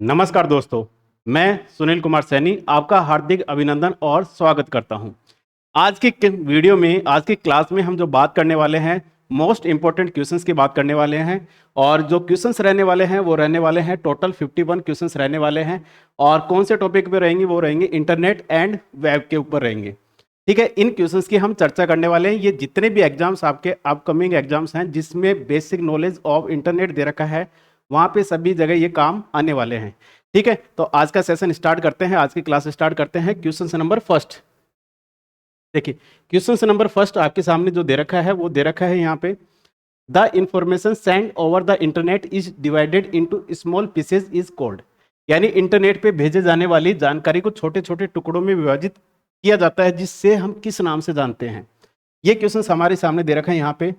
नमस्कार दोस्तों, मैं सुनील कुमार सैनी आपका हार्दिक अभिनंदन और स्वागत करता हूं। आज की वीडियो में, आज की क्लास में हम जो बात करने वाले हैं, मोस्ट इंपॉर्टेंट क्वेश्चंस की बात करने वाले हैं। और जो क्वेश्चंस रहने वाले हैं वो रहने वाले हैं, टोटल 51 क्वेश्चंस रहने वाले हैं। और कौन से टॉपिक पे रहेंगे? वो रहेंगे इंटरनेट एंड वेब के ऊपर रहेंगे। ठीक है, इन क्वेश्चंस की हम चर्चा करने वाले हैं। ये जितने भी एग्जाम्स आपके अपकमिंग एग्जाम्स हैं जिसमें बेसिक नॉलेज ऑफ इंटरनेट दे रखा है, वहां पे सभी जगह ये काम आने वाले हैं। ठीक है, तो आज का सेशन स्टार्ट करते हैं, आज की क्लास स्टार्ट करते हैं। क्वेश्चन नंबर फर्स्ट देखिए, क्वेश्चन नंबर फर्स्ट आपके सामने जो दे रखा है वो दे रखा है यहाँ पे, the information send over the internet is divided into small pieces is called. यानी इंटरनेट पे भेजे जाने वाली जानकारी को छोटे छोटे टुकड़ों में विभाजित किया जाता है, जिससे हम किस नाम से जानते हैं। ये क्वेश्चन हमारे सामने दे रखा है यहाँ पे।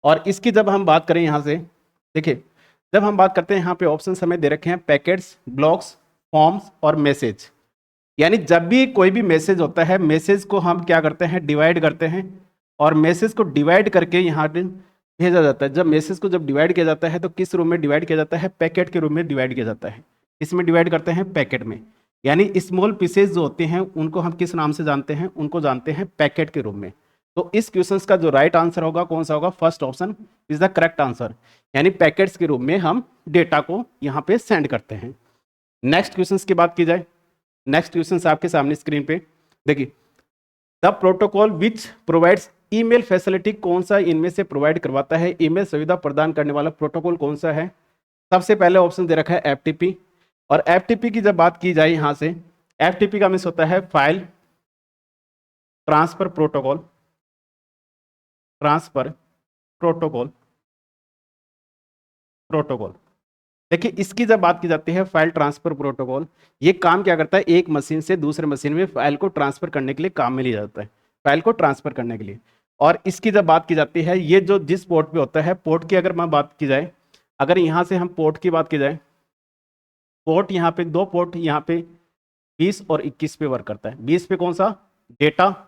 और इसकी जब हम बात करें यहाँ से, देखिए, जब हम बात करते हैं यहाँ पे ऑप्शन हमें दे रखे हैं, पैकेट्स, ब्लॉक्स, फॉर्म्स और मैसेज। यानी जब भी कोई भी मैसेज होता है, मैसेज को हम क्या करते हैं, डिवाइड करते हैं। और मैसेज को डिवाइड करके यहाँ पे भेजा जाता है। जब मैसेज को जब डिवाइड किया जाता है तो किस रूप में डिवाइड किया जाता है? पैकेट के रूप में डिवाइड किया जाता है। इसमें डिवाइड करते हैं पैकेट में। यानी स्मॉल पीसेज जो होते हैं उनको हम किस नाम से जानते हैं? उनको जानते हैं पैकेट के रूप में। तो इस क्वेश्चन का जो राइट आंसर होगा कौन सा होगा? First option is the correct answer. यानी पैकेट्स के रूप में हम डेटा को यहाँ पे सेंड करते हैं। नेक्स्ट क्वेश्चन की बात की जाए, नेक्स्ट क्वेश्चन आपके सामने स्क्रीन पे देखिए, the protocol which provides email facility, कौन सा इनमें से प्रोवाइड करवाता है? ईमेल सुविधा प्रदान करने वाला प्रोटोकॉल कौन सा है? सबसे पहले ऑप्शन दे रखा है एफटीपी। और एफटीपी की जब बात की जाए यहां से, एफटीपी का मीन्स होता है file transfer protocol, transfer protocol, protocol. देखिए, इसकी जब बात की जाती है फाइल ट्रांसफर प्रोटोकॉल, ये काम क्या करता है? एक मशीन से दूसरे मशीन में फाइल को ट्रांसफर करने के लिए काम में लिया जाता है, फाइल को ट्रांसफर करने के लिए। और इसकी जब बात की जाती है, ये जो जिस पोर्ट पे होता है, पोर्ट की अगर मैं बात की जाए, अगर यहाँ से हम पोर्ट की बात की जाए, पोर्ट यहाँ पे दो पोर्ट यहाँ पे 20 और 21 पे वर्क करता है। 20 पे कौन सा? डेटा,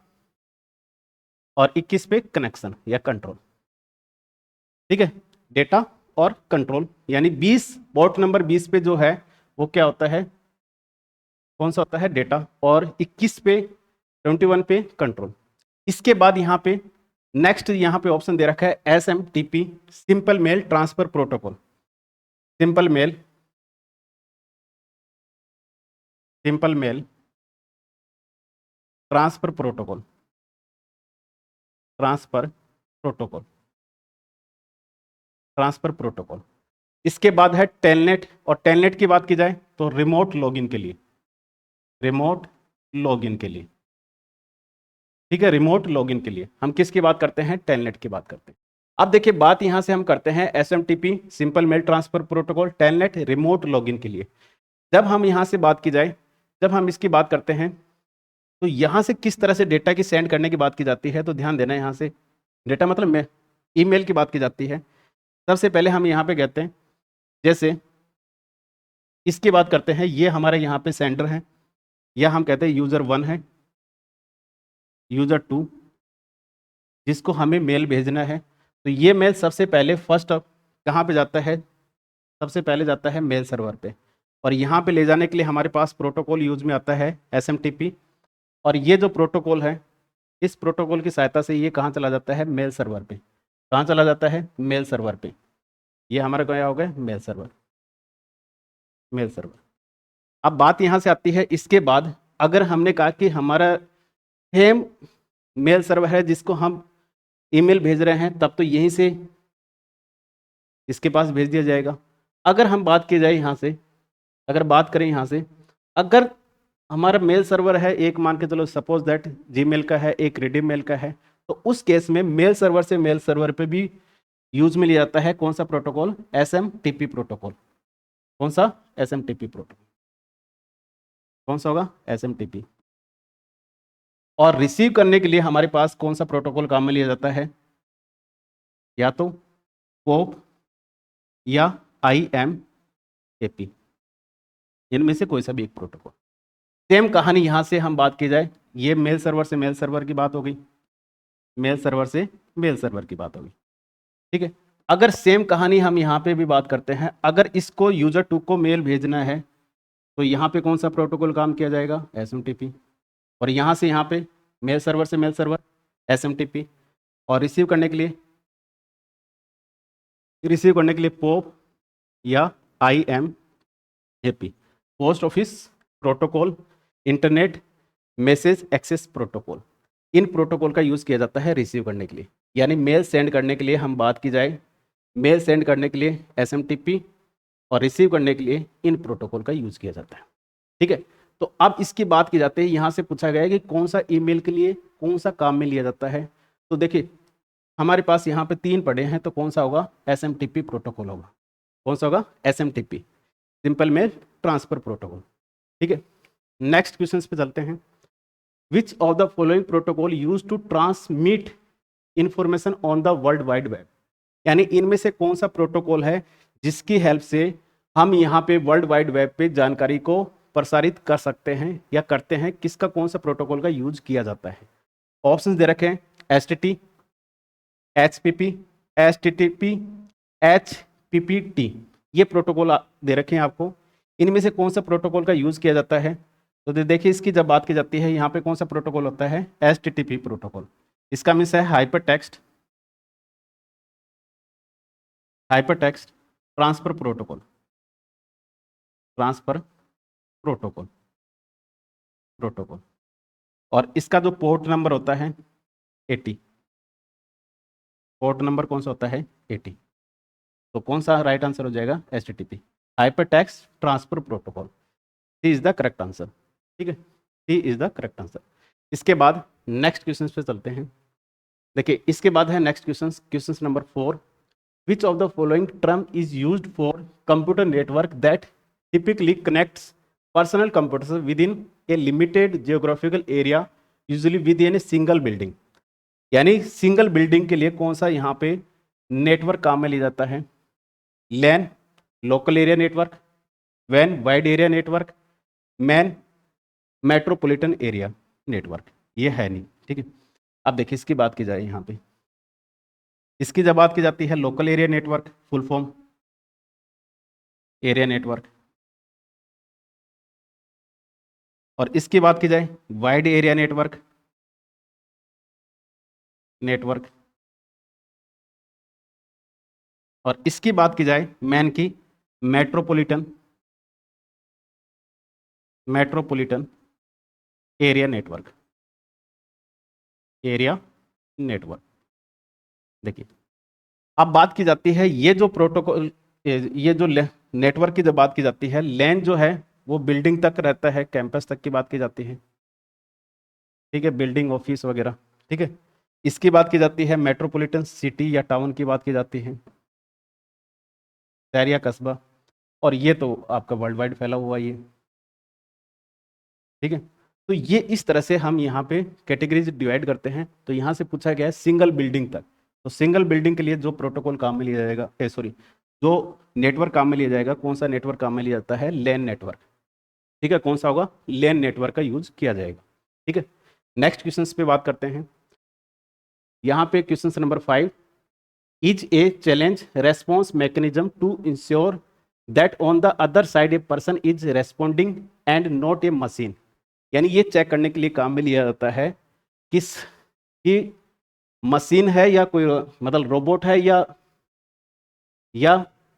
और 21 पे कनेक्शन या कंट्रोल। ठीक है, डेटा और कंट्रोल। यानी 20 पोर्ट नंबर 20 पे जो है वो क्या होता है? कौन सा होता है? डेटा। और 21 पे 21 पे कंट्रोल। इसके बाद यहाँ पे नेक्स्ट यहाँ पे ऑप्शन दे रखा है SMTP, simple mail transfer protocol. Simple mail, simple mail transfer protocol, transfer protocol, transfer protocol. इसके बाद है टेलनेट। और टेलनेट की बात की जाए तो रिमोट लॉगिन के लिए, रिमोट लॉगिन के लिए। ठीक है, रिमोट लॉगिन के लिए हम किसकी बात करते हैं? टेलनेट की बात करते हैं। अब देखिए, बात यहां से हम करते हैं SMTP, simple mail transfer protocol, telnet, remote login के लिए। जब हम यहां से बात की जाए, जब हम इसकी बात करते हैं तो यहां से किस तरह से डेटा की सेंड करने की बात की जाती है, तो ध्यान देना, यहां से डेटा मतलब ईमेल की बात की जाती है। सबसे पहले हम यहाँ पे कहते हैं, जैसे इसकी बात करते हैं, ये हमारे यहाँ पे सेंडर है, या हम कहते हैं यूजर 1 है, यूजर 2 जिसको हमें मेल भेजना है। तो ये मेल सबसे पहले फर्स्ट कहाँ पे जाता है? सबसे पहले जाता है मेल सर्वर पे। और यहाँ पे ले जाने के लिए हमारे पास प्रोटोकॉल यूज में आता है SMTP। और ये जो प्रोटोकॉल है, इस प्रोटोकॉल की सहायता से ये कहाँ चला जाता है? मेल सर्वर पे। कहाँ चला जाता है? मेल सर्वर पे। ये हमारा क्या हो गया? Mail server, mail server. अब बात यहाँ से आती है, इसके बाद अगर हमने कहा कि हमारा सेम मेल सर्वर है जिसको हम ईमेल भेज रहे हैं, तब तो यहीं से इसके पास भेज दिया जाएगा। अगर हम बात की जाए यहाँ से, अगर बात करें यहाँ से, अगर हमारा मेल सर्वर है एक, मान के चलो सपोज दैट जीमेल का है, एक रिडीम मेल का है, तो उस केस में मेल सर्वर से मेल सर्वर पे भी यूज में लिया जाता है कौन सा प्रोटोकॉल? SMTP protocol. कौन सा? SMTP protocol. कौन सा होगा? SMTP। और रिसीव करने के लिए हमारे पास कौन सा प्रोटोकॉल काम में लिया जाता है? या तो पोप या IMAP, इनमें से कोई सा भी एक प्रोटोकॉल। सेम कहानी यहां से हम बात की जाए, ये मेल सर्वर से मेल सर्वर की बात हो गई, मेल सर्वर से मेल सर्वर की बात होगी। ठीक है, अगर सेम कहानी हम यहाँ पे भी बात करते हैं, अगर इसको यूजर 2 को मेल भेजना है, तो यहाँ पे कौन सा प्रोटोकॉल काम किया जाएगा, SMTP। और यहाँ से यहाँ पे मेल सर्वर से मेल सर्वर SMTP, और रिसीव करने के लिए पोप या IMAP, post office protocol, internet message access protocol. इन प्रोटोकॉल का यूज़ किया जाता है रिसीव करने के लिए। यानी मेल सेंड करने के लिए हम बात की जाए, मेल सेंड करने के लिए SMTP और रिसीव करने के लिए इन प्रोटोकॉल का यूज़ किया जाता है। ठीक है, तो अब इसकी बात की जाती है, यहाँ से पूछा गया है कि कौन सा ईमेल के लिए कौन सा काम में लिया जाता है। तो देखिए हमारे पास यहाँ पे 3 पड़े हैं, तो कौन सा होगा, SMTP प्रोटोकॉल होगा। कौन सा होगा, SMTP, simple mail transfer protocol. ठीक है, नेक्स्ट क्वेश्चन पे चलते हैं। Which of the following protocol use to transmit information on the world wide web. यानी इनमें से कौन सा प्रोटोकॉल है जिसकी हेल्प से हम यहाँ पे वर्ल्ड वाइड वेब पे जानकारी को प्रसारित कर सकते हैं या करते हैं, किसका कौन सा प्रोटोकॉल का यूज किया जाता है। ऑप्शंस दे रखे हैं, STT, HPP, HTTP, HPPT, ये प्रोटोकॉल दे रखे हैं आपको। इनमें से कौन सा प्रोटोकॉल का यूज किया जाता है, तो देखिए इसकी जब बात की जाती है यहाँ पे कौन सा प्रोटोकॉल होता है, HTTP प्रोटोकॉल। इसका मीन्स है हाइपर टेक्स्ट ट्रांसफर प्रोटोकॉल, और इसका जो पोर्ट नंबर होता है 80, पोर्ट नंबर कौन सा होता है 80। तो कौन सा राइट आंसर हो जाएगा, HTTP, hyper text transfer protocol. C is the correct answer. ठीक है, C is the correct answer. इसके बाद नेक्स्ट क्वेश्चन पे चलते हैं। देखिए इसके बाद है next question number 4। Which of the following term is used for computer network that typically connects personal computers with in A limited geographical area, usually with in a single building. यानी single building के लिए कौन सा यहाँ पे network काम में लिया जाता है, लैन लोकल एरिया नेटवर्क, वैन wide area network, MAN metropolitan area network. ये है नहीं। ठीक है, अब देखिए इसकी बात की जाए, यहाँ पे इसकी जब बात की जाती है local area network, full form area network, और इसकी बात की जाए वाइड एरिया नेटवर्क, और इसकी बात की जाए मैन की मेट्रोपॉलिटन एरिया नेटवर्क। देखिए अब बात की जाती है ये जो प्रोटोकॉल, ये जो नेटवर्क की जब बात की जाती है, लैन जो है वो बिल्डिंग तक रहता है, कैंपस तक की बात की जाती है। ठीक है, बिल्डिंग ऑफिस वगैरह। ठीक है, इसकी बात की जाती है मेट्रोपॉलिटन सिटी या टाउन की बात की जाती है, शहर या कस्बा, और ये तो आपका वर्ल्ड वाइड फैला हुआ ये। ठीक है, तो ये इस तरह से हम यहाँ पे कैटेगरीज डिवाइड करते हैं। तो यहाँ से पूछा गया है सिंगल बिल्डिंग तक, तो सिंगल बिल्डिंग के लिए जो प्रोटोकॉल काम में लिया जाएगा, जो नेटवर्क काम में लिया जाएगा, कौन सा नेटवर्क काम में लिया जाता है, लैन नेटवर्क। ठीक है, कौन सा होगा, लैन नेटवर्क का यूज किया जाएगा। ठीक है, नेक्स्ट क्वेश्चन पे बात करते हैं। यहाँ पे question number 5, is a challenge response mechanism to ensure that on the other side a person is responding and not a machine. यानी ये चेक करने के लिए काम में लिया जाता है किस की मशीन है या कोई मतलब रोबोट है या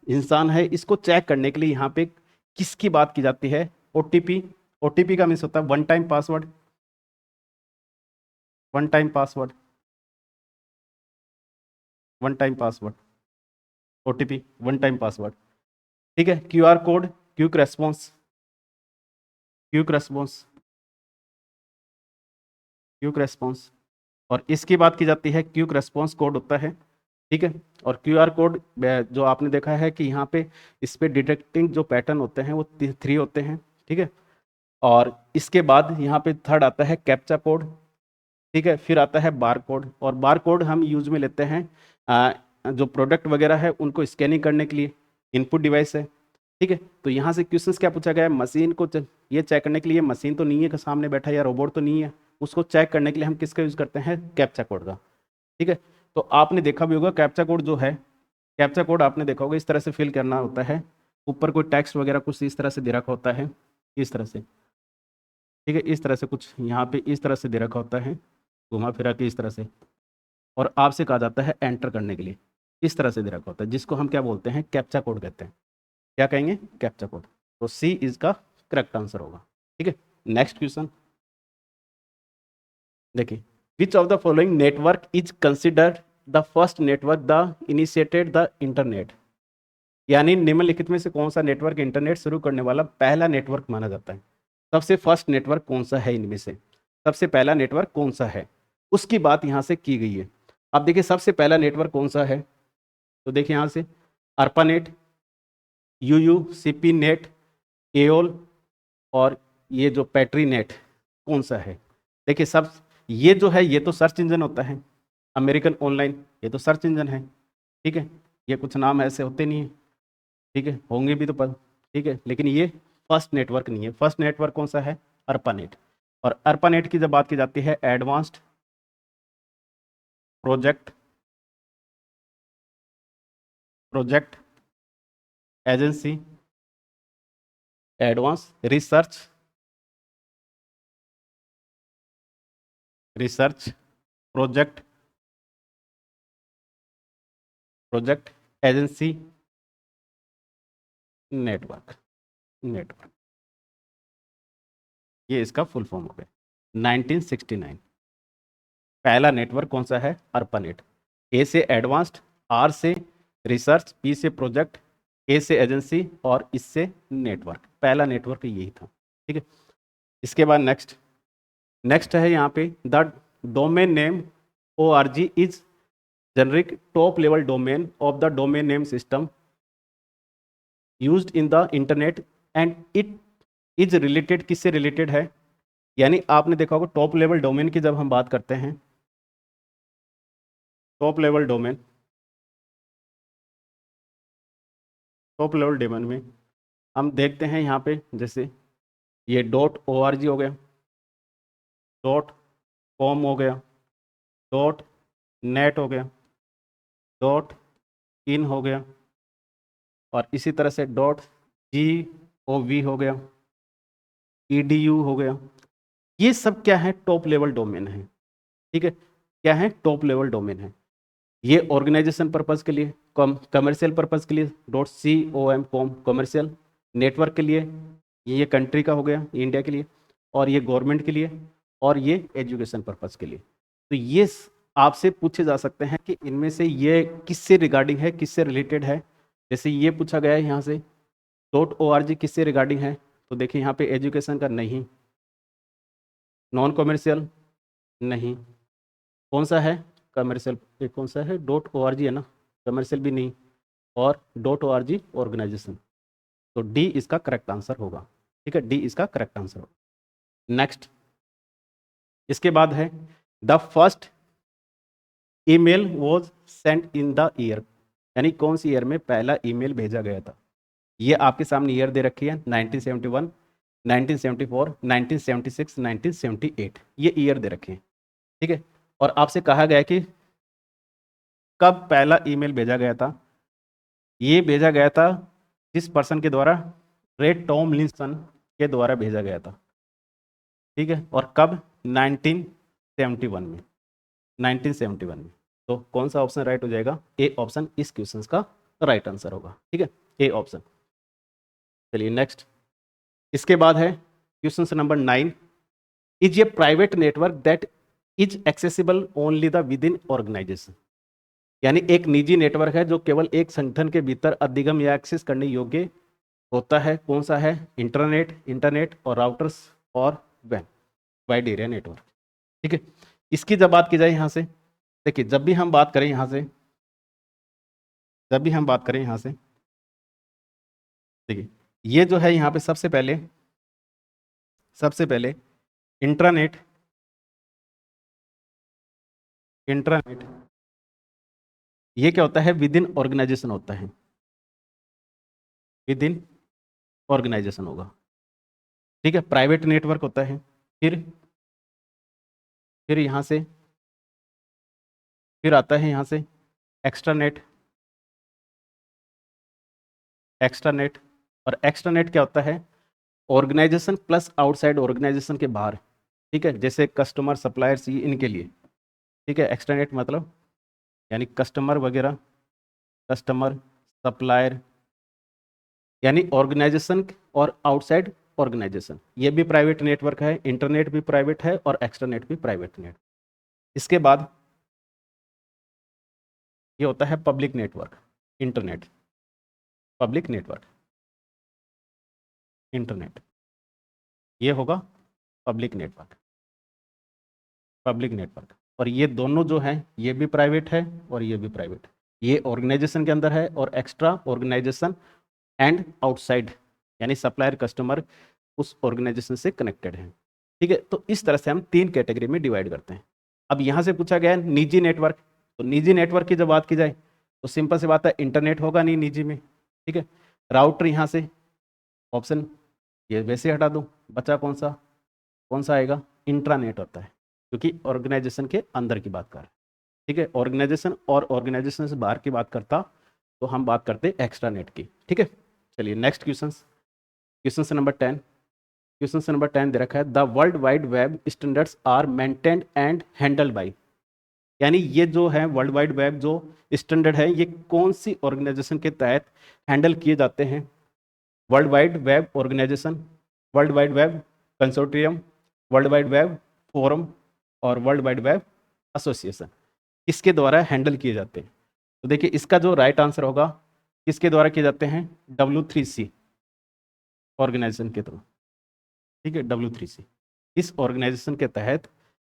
इंसान है, इसको चेक करने के लिए यहाँ पे किसकी बात की जाती है, ओटीपी का मीन्स होता है one time password, OTP one time password. ठीक है, क्यूआर कोड, क्विक रेस्पॉन्स, और इसकी बात की जाती है क्विक रेस्पॉन्स कोड होता है। ठीक है, और क्यूआर कोड जो आपने देखा है कि यहाँ पे इस पे डिटेक्टिंग जो पैटर्न होते हैं वो 3 होते हैं। ठीक है, और इसके बाद यहाँ पे थर्ड आता है कैप्चा कोड। ठीक है, फिर आता है बार कोड, और बार कोड हम यूज में लेते हैं जो प्रोडक्ट वगैरह है उनको स्कैनिंग करने के लिए, इनपुट डिवाइस है। ठीक है, तो यहाँ से क्वेश्चंस क्या पूछा गया है, मशीन को ये चेक करने के लिए, मशीन तो नहीं है कि सामने बैठा या रोबोट तो नहीं है, उसको चेक करने के लिए हम किसका यूज़ करते हैं, कैप्चा कोड का। ठीक है, तो आपने देखा भी होगा कैप्चा कोड जो है, कैप्चा कोड आपने देखा होगा इस तरह से फिल करना होता है, ऊपर कोई टेक्स्ट वगैरह कुछ इस तरह से दे रखा होता है। इस तरह से, ठीक है, इस तरह से कुछ यहाँ पे इस तरह से दे रखा होता है, घुमा फिरा के इस तरह से, और आपसे कहा जाता है एंटर करने के लिए, इस तरह से दे रखा होता है, जिसको हम क्या बोलते हैं, कैप्चा कोड कहते हैं। क्या कहेंगे, कैप्चा कोड। तो सी इसका करेक्ट आंसर होगा। ठीक है, नेक्स्ट क्वेश्चन देखिए, विच of the following network is considered the first network the initiated the internet, यानी निम्नलिखित में से कौन सा नेटवर्क इंटरनेट शुरू करने वाला पहला नेटवर्क माना जाता है। सबसे फर्स्ट नेटवर्क कौन सा है इनमें से, सबसे पहला नेटवर्क कौन सा है, उसकी बात यहां से की गई है। अब देखिए सबसे पहला नेटवर्क कौन सा है, तो देखिए यहां से अर्पानेट, यूयू, सीपी नेट, एओल, और ये जो पैट्री नेट कौन सा है। देखिए सब ये जो है ये तो सर्च इंजन होता है, अमेरिकन ऑनलाइन ये तो सर्च इंजन है, ठीक है, ये कुछ नाम ऐसे होते नहीं है, ठीक है, होंगे भी तो पर, ठीक है, लेकिन ये फर्स्ट नेटवर्क नहीं है। फर्स्ट नेटवर्क कौन सा है, अर्पानेट। और अर्पानेट की जब बात की जाती है, advanced project project agency, advance research project agency network, ये इसका फुल फॉर्म हो गया। 1969 पहला नेटवर्क कौन सा है, अर्पानेट। ए से एडवांस्ड, आर से रिसर्च, पी से प्रोजेक्ट, ए से एजेंसी, और इससे नेटवर्क, पहला नेटवर्क यही था। ठीक है, इसके बाद नेक्स्ट है यहाँ पे, the domain name ORG is generic top level domain of the domain name system used in the internet and it is related, किससे रिलेटेड है, यानी आपने देखा होगा टॉप लेवल डोमेन की जब हम बात करते हैं, टॉप लेवल डोमेन में हम देखते हैं यहाँ पे, जैसे ये .org हो गया, .com हो गया, .net हो गया, .in हो गया, और इसी तरह से .gov हो गया, edu हो गया। ये सब क्या है, टॉप लेवल डोमेन है। ठीक है, क्या है, टॉप लेवल डोमेन है। ये ऑर्गेनाइजेशन पर्पस के लिए, कमर्शियल पर्पस के लिए .com कमर्शियल, नेटवर्क के लिए, ये कंट्री का हो गया इंडिया के लिए, और ये गवर्नमेंट के लिए, और ये एजुकेशन पर्पस के लिए। तो ये आपसे पूछे जा सकते हैं कि इनमें से ये किससे रिगार्डिंग है, किससे रिलेटेड है। जैसे ये पूछा गया है यहाँ से, .org किससे रिगार्डिंग है, तो देखिए यहाँ पे एजुकेशन का नहीं, नॉन कमर्शियल नहीं, कौन सा है, कमर्शियल, ये कौन सा है, .org है ना, कमर्शियल भी नहीं, और .org ऑर्गेनाइजेशन। तो डी इसका करेक्ट आंसर होगा। ठीक है, डी इसका करेक्ट आंसर होगा। नेक्स्ट, इसके बाद है, the first email was sent in the year, यानी कौन सी ईयर में पहला ईमेल भेजा गया था। ये आपके सामने ईयर दे रखी है, 1971, 1974, 1976, 1978, ये ईयर दे रखे हैं। ठीक है, और आपसे कहा गया कि कब पहला ईमेल भेजा गया था। ये भेजा गया था जिस पर्सन के द्वारा, रे टॉमलिंसन के द्वारा भेजा गया था। ठीक है, और कब, 1971 में, 1971 में। तो कौन सा ऑप्शन राइट हो जाएगा, ए ऑप्शन इस क्वेश्चन का राइट आंसर होगा। ठीक है, ए ऑप्शन। चलिए नेक्स्ट, इसके बाद है question number 9, is a private network that is accessible only the within organization, यानी एक निजी नेटवर्क है जो केवल एक संगठन के भीतर अधिगम या एक्सेस करने योग्य होता है। कौन सा है, इंटरनेट और राउटर्स और वैन, वाइड एरिया नेटवर्क। ठीक है, इसकी जब बात की जाए यहाँ से, देखिए जब भी हम बात करें यहाँ से, देखिए ये जो है यहाँ पे सबसे पहले इंट्रानेट ये क्या होता है, विद इन ऑर्गेनाइजेशन होता है, विद इन ऑर्गेनाइजेशन होगा। ठीक है, प्राइवेट नेटवर्क होता है। फिर यहाँ से, फिर आता है यहाँ से एक्स्ट्रानेट, और एक्स्ट्रानेट क्या होता है, ऑर्गेनाइजेशन प्लस आउटसाइड ऑर्गेनाइजेशन के बाहर, ठीक है, जैसे कस्टमर, सप्लायर्स, ये इनके लिए, ठीक है। एक्सट्रानेट मतलब यानी कस्टमर वगैरह, कस्टमर, सप्लायर, यानी ऑर्गेनाइजेशन और आउटसाइड ऑर्गेनाइजेशन। ये भी प्राइवेट नेटवर्क है, इंटरनेट भी प्राइवेट है और एक्सट्रानेट भी प्राइवेट नेट। इसके बाद ये होता है public network, internet, public network, internet, ये होगा पब्लिक नेटवर्क, पब्लिक नेटवर्क। और ये दोनों जो हैं ये भी प्राइवेट है और ये भी प्राइवेट है। ये ऑर्गेनाइजेशन के अंदर है और एक्स्ट्रा ऑर्गेनाइजेशन एंड आउटसाइड, यानी सप्लायर, कस्टमर उस ऑर्गेनाइजेशन से कनेक्टेड है, ठीक है। तो इस तरह से हम 3 कैटेगरी में डिवाइड करते हैं। अब यहाँ से पूछा गया है निजी नेटवर्क, तो निजी नेटवर्क की जब बात की जाए तो सिंपल सी बात है, इंटरनेट होगा नहीं निजी में, ठीक है। राउटर यहाँ से ऑप्शन ये वैसे हटा दूँ, बचा कौन सा आएगा, इंट्रानेट होता है, क्योंकि ऑर्गेनाइजेशन के अंदर की बात कर रहे हैं, ठीक है। ऑर्गेनाइजेशन और ऑर्गेनाइजेशन से बाहर की बात करता तो हम बात करते एक्स्ट्रा नेट की, ठीक है। चलिए next question number 10। Question number 10 दे रखा है, the world wide web standards are maintained and handled by, यानी ये जो है वर्ल्ड वाइड वेब जो स्टैंडर्ड है ये कौन सी ऑर्गेनाइजेशन के तहत हैंडल किए जाते हैं। World wide web organization, world wide web consortium, world wide web forum और वर्ल्ड वाइड वेब एसोसिएशन, किसके द्वारा हैंडल किए जाते हैं। तो देखिए इसका जो राइट आंसर होगा, किसके द्वारा किए जाते हैं, W3C ऑर्गेनाइजेशन के थ्रू, ठीक है। W3C इस ऑर्गेनाइजेशन के तहत,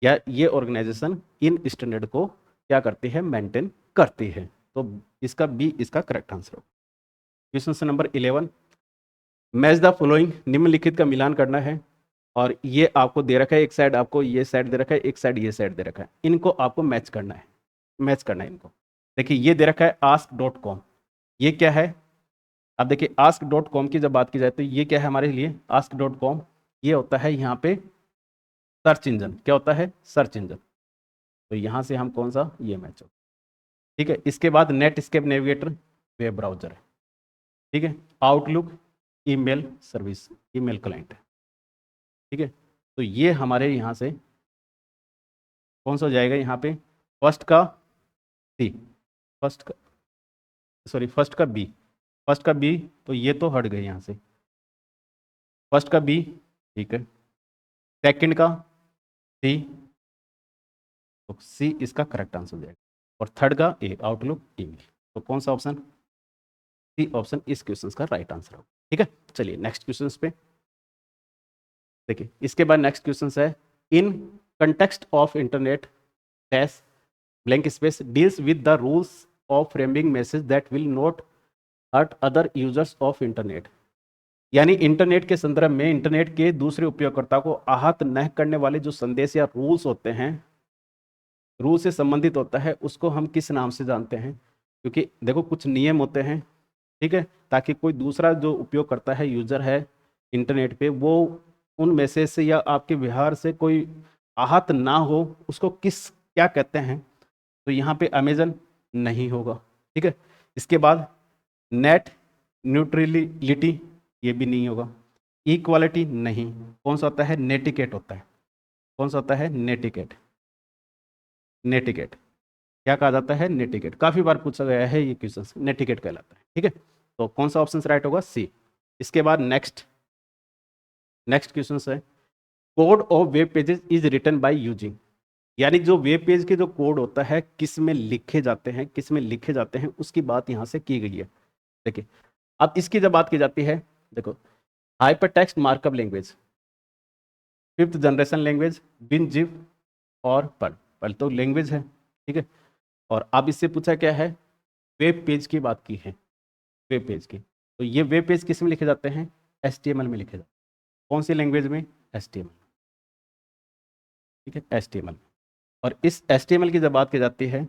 या ये ऑर्गेनाइजेशन इन स्टैंडर्ड को क्या करती है, मेंटेन करती है। तो इसका बी इसका करेक्ट आंसर होगा। Question number 11, match the following, निम्नलिखित का मिलान करना है। और ये आपको दे रखा है, एक साइड आपको ये साइड दे रखा है, एक साइड ये साइड दे रखा है, इनको आपको मैच करना है, मैच करना है इनको। देखिए ये दे रखा है ask.com, ये क्या है। अब देखिए ask.com की जब बात की जाए तो ये क्या है हमारे लिए, ask.com ये होता है यहाँ पे सर्च इंजन, क्या होता है, सर्च इंजन। तो यहाँ से हम कौन सा, ये मैच हो, ठीक है। इसके बाद नेटस्केप नेविगेटर वेब ब्राउजर है, ठीक है। Outlook email service, email client है, ठीक है। तो ये हमारे यहाँ से कौन सा हो जाएगा, यहाँ पे फर्स्ट का सी, फर्स्ट का सॉरी फर्स्ट का बी, फर्स्ट का बी, तो ये तो हट गए यहाँ से, फर्स्ट का बी, ठीक है। सेकंड का सी, तो सी इसका करेक्ट आंसर हो जाएगा। और थर्ड का ए, आउटलुक ईमेल। तो कौन सा ऑप्शन, सी ऑप्शन इस क्वेश्चन का राइट आंसर होगा, ठीक है। चलिए नेक्स्ट क्वेश्चन पे देखिए, इसके बाद नेक्स्ट क्वेश्चन है, in context of internet dash blank space deals with the rules of framing message that will not hurt other users of internet, यानी इंटरनेट के संदर्भ में इंटरनेट के दूसरे उपयोगकर्ता को आहत न करने वाले जो संदेश या रूल्स होते हैं, रूल से संबंधित होता है, उसको हम किस नाम से जानते हैं। क्योंकि देखो कुछ नियम होते हैं, ठीक है, ताकि कोई दूसरा जो उपयोग करता है, यूजर है इंटरनेट पे, वो उन मैसेज से या आपके व्यवहार से कोई आहत ना हो, उसको किस क्या कहते हैं। तो यहाँ पे अमेजन नहीं होगा, ठीक है। इसके बाद नेट न्यूट्रलिटी, ये भी नहीं होगा। इक्वालिटी नहीं, कौन सा होता है, नेटिकेट होता है, कौन सा होता है, नेटिकेट, नेटिकेट क्या कहा जाता है, नेटिकेट, काफी बार पूछा गया है ये क्वेश्चन, नेटिकेट कहलाता है, ठीक है। तो कौन सा ऑप्शन राइट होगा, सी। इसके बाद नेक्स्ट क्वेश्चन है, code of web pages is written by using, यानी जो वेब पेज के जो कोड होता है किस में लिखे जाते हैं, किस में लिखे जाते हैं, उसकी बात यहाँ से की गई है। देखिए अब इसकी जब बात की जाती है, देखो hyper text markup language, 5th generation language, WinZip और पर्ल तो लैंग्वेज है, ठीक है। और अब इससे पूछा क्या है, वेब पेज की बात की है, वेब पेज की। तो ये वेब पेज किस में लिखे जाते हैं, HTML में लिखे जाते हैं। कौन सी लैंग्वेज में, HTML, ठीक है, HTML। और इस HTML की जब बात की जाती है,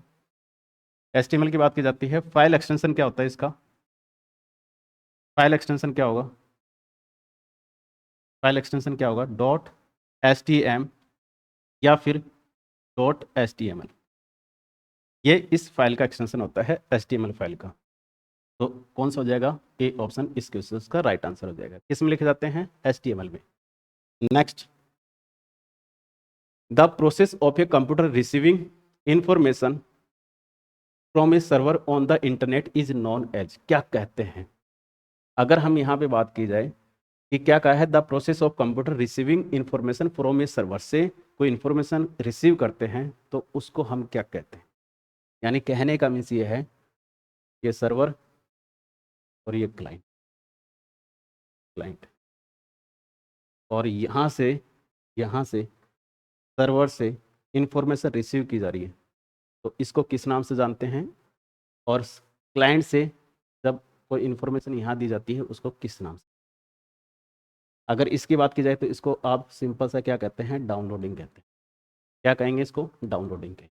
HTML की बात की जाती है, फाइल एक्सटेंशन क्या होता है इसका, फाइल एक्सटेंशन क्या होगा, फाइल एक्सटेंशन क्या होगा, .htm या फिर .html, ये इस फाइल का एक्सटेंशन होता है, HTML फाइल का। तो कौन सा हो जाएगा? ए ऑप्शन इस क्वेश्चन का राइट आंसर हो जाएगा। किस में लिखे जाते हैं? HTML में। Next, the process of a computer receiving information from a server on the internet is known as, क्या कहते हैं? अगर हम यहाँ पे बात की जाए कि क्या कहा है, the process of computer receiving information from a server, से कोई इंफॉर्मेशन रिसीव करते हैं तो उसको हम क्या कहते हैं? यानी कहने का मीन्स ये है, ये सर्वर और ये क्लाइंट, क्लाइंट, और यहाँ से सर्वर से इंफॉर्मेशन रिसीव की जा रही है, तो इसको किस नाम से जानते हैं? और क्लाइंट से जब कोई इंफॉर्मेशन यहाँ दी जाती है उसको किस नाम से? अगर इसकी बात की जाए तो इसको आप सिंपल सा क्या कहते हैं? डाउनलोडिंग कहते हैं। क्या कहेंगे इसको? डाउनलोडिंग कहेंगे।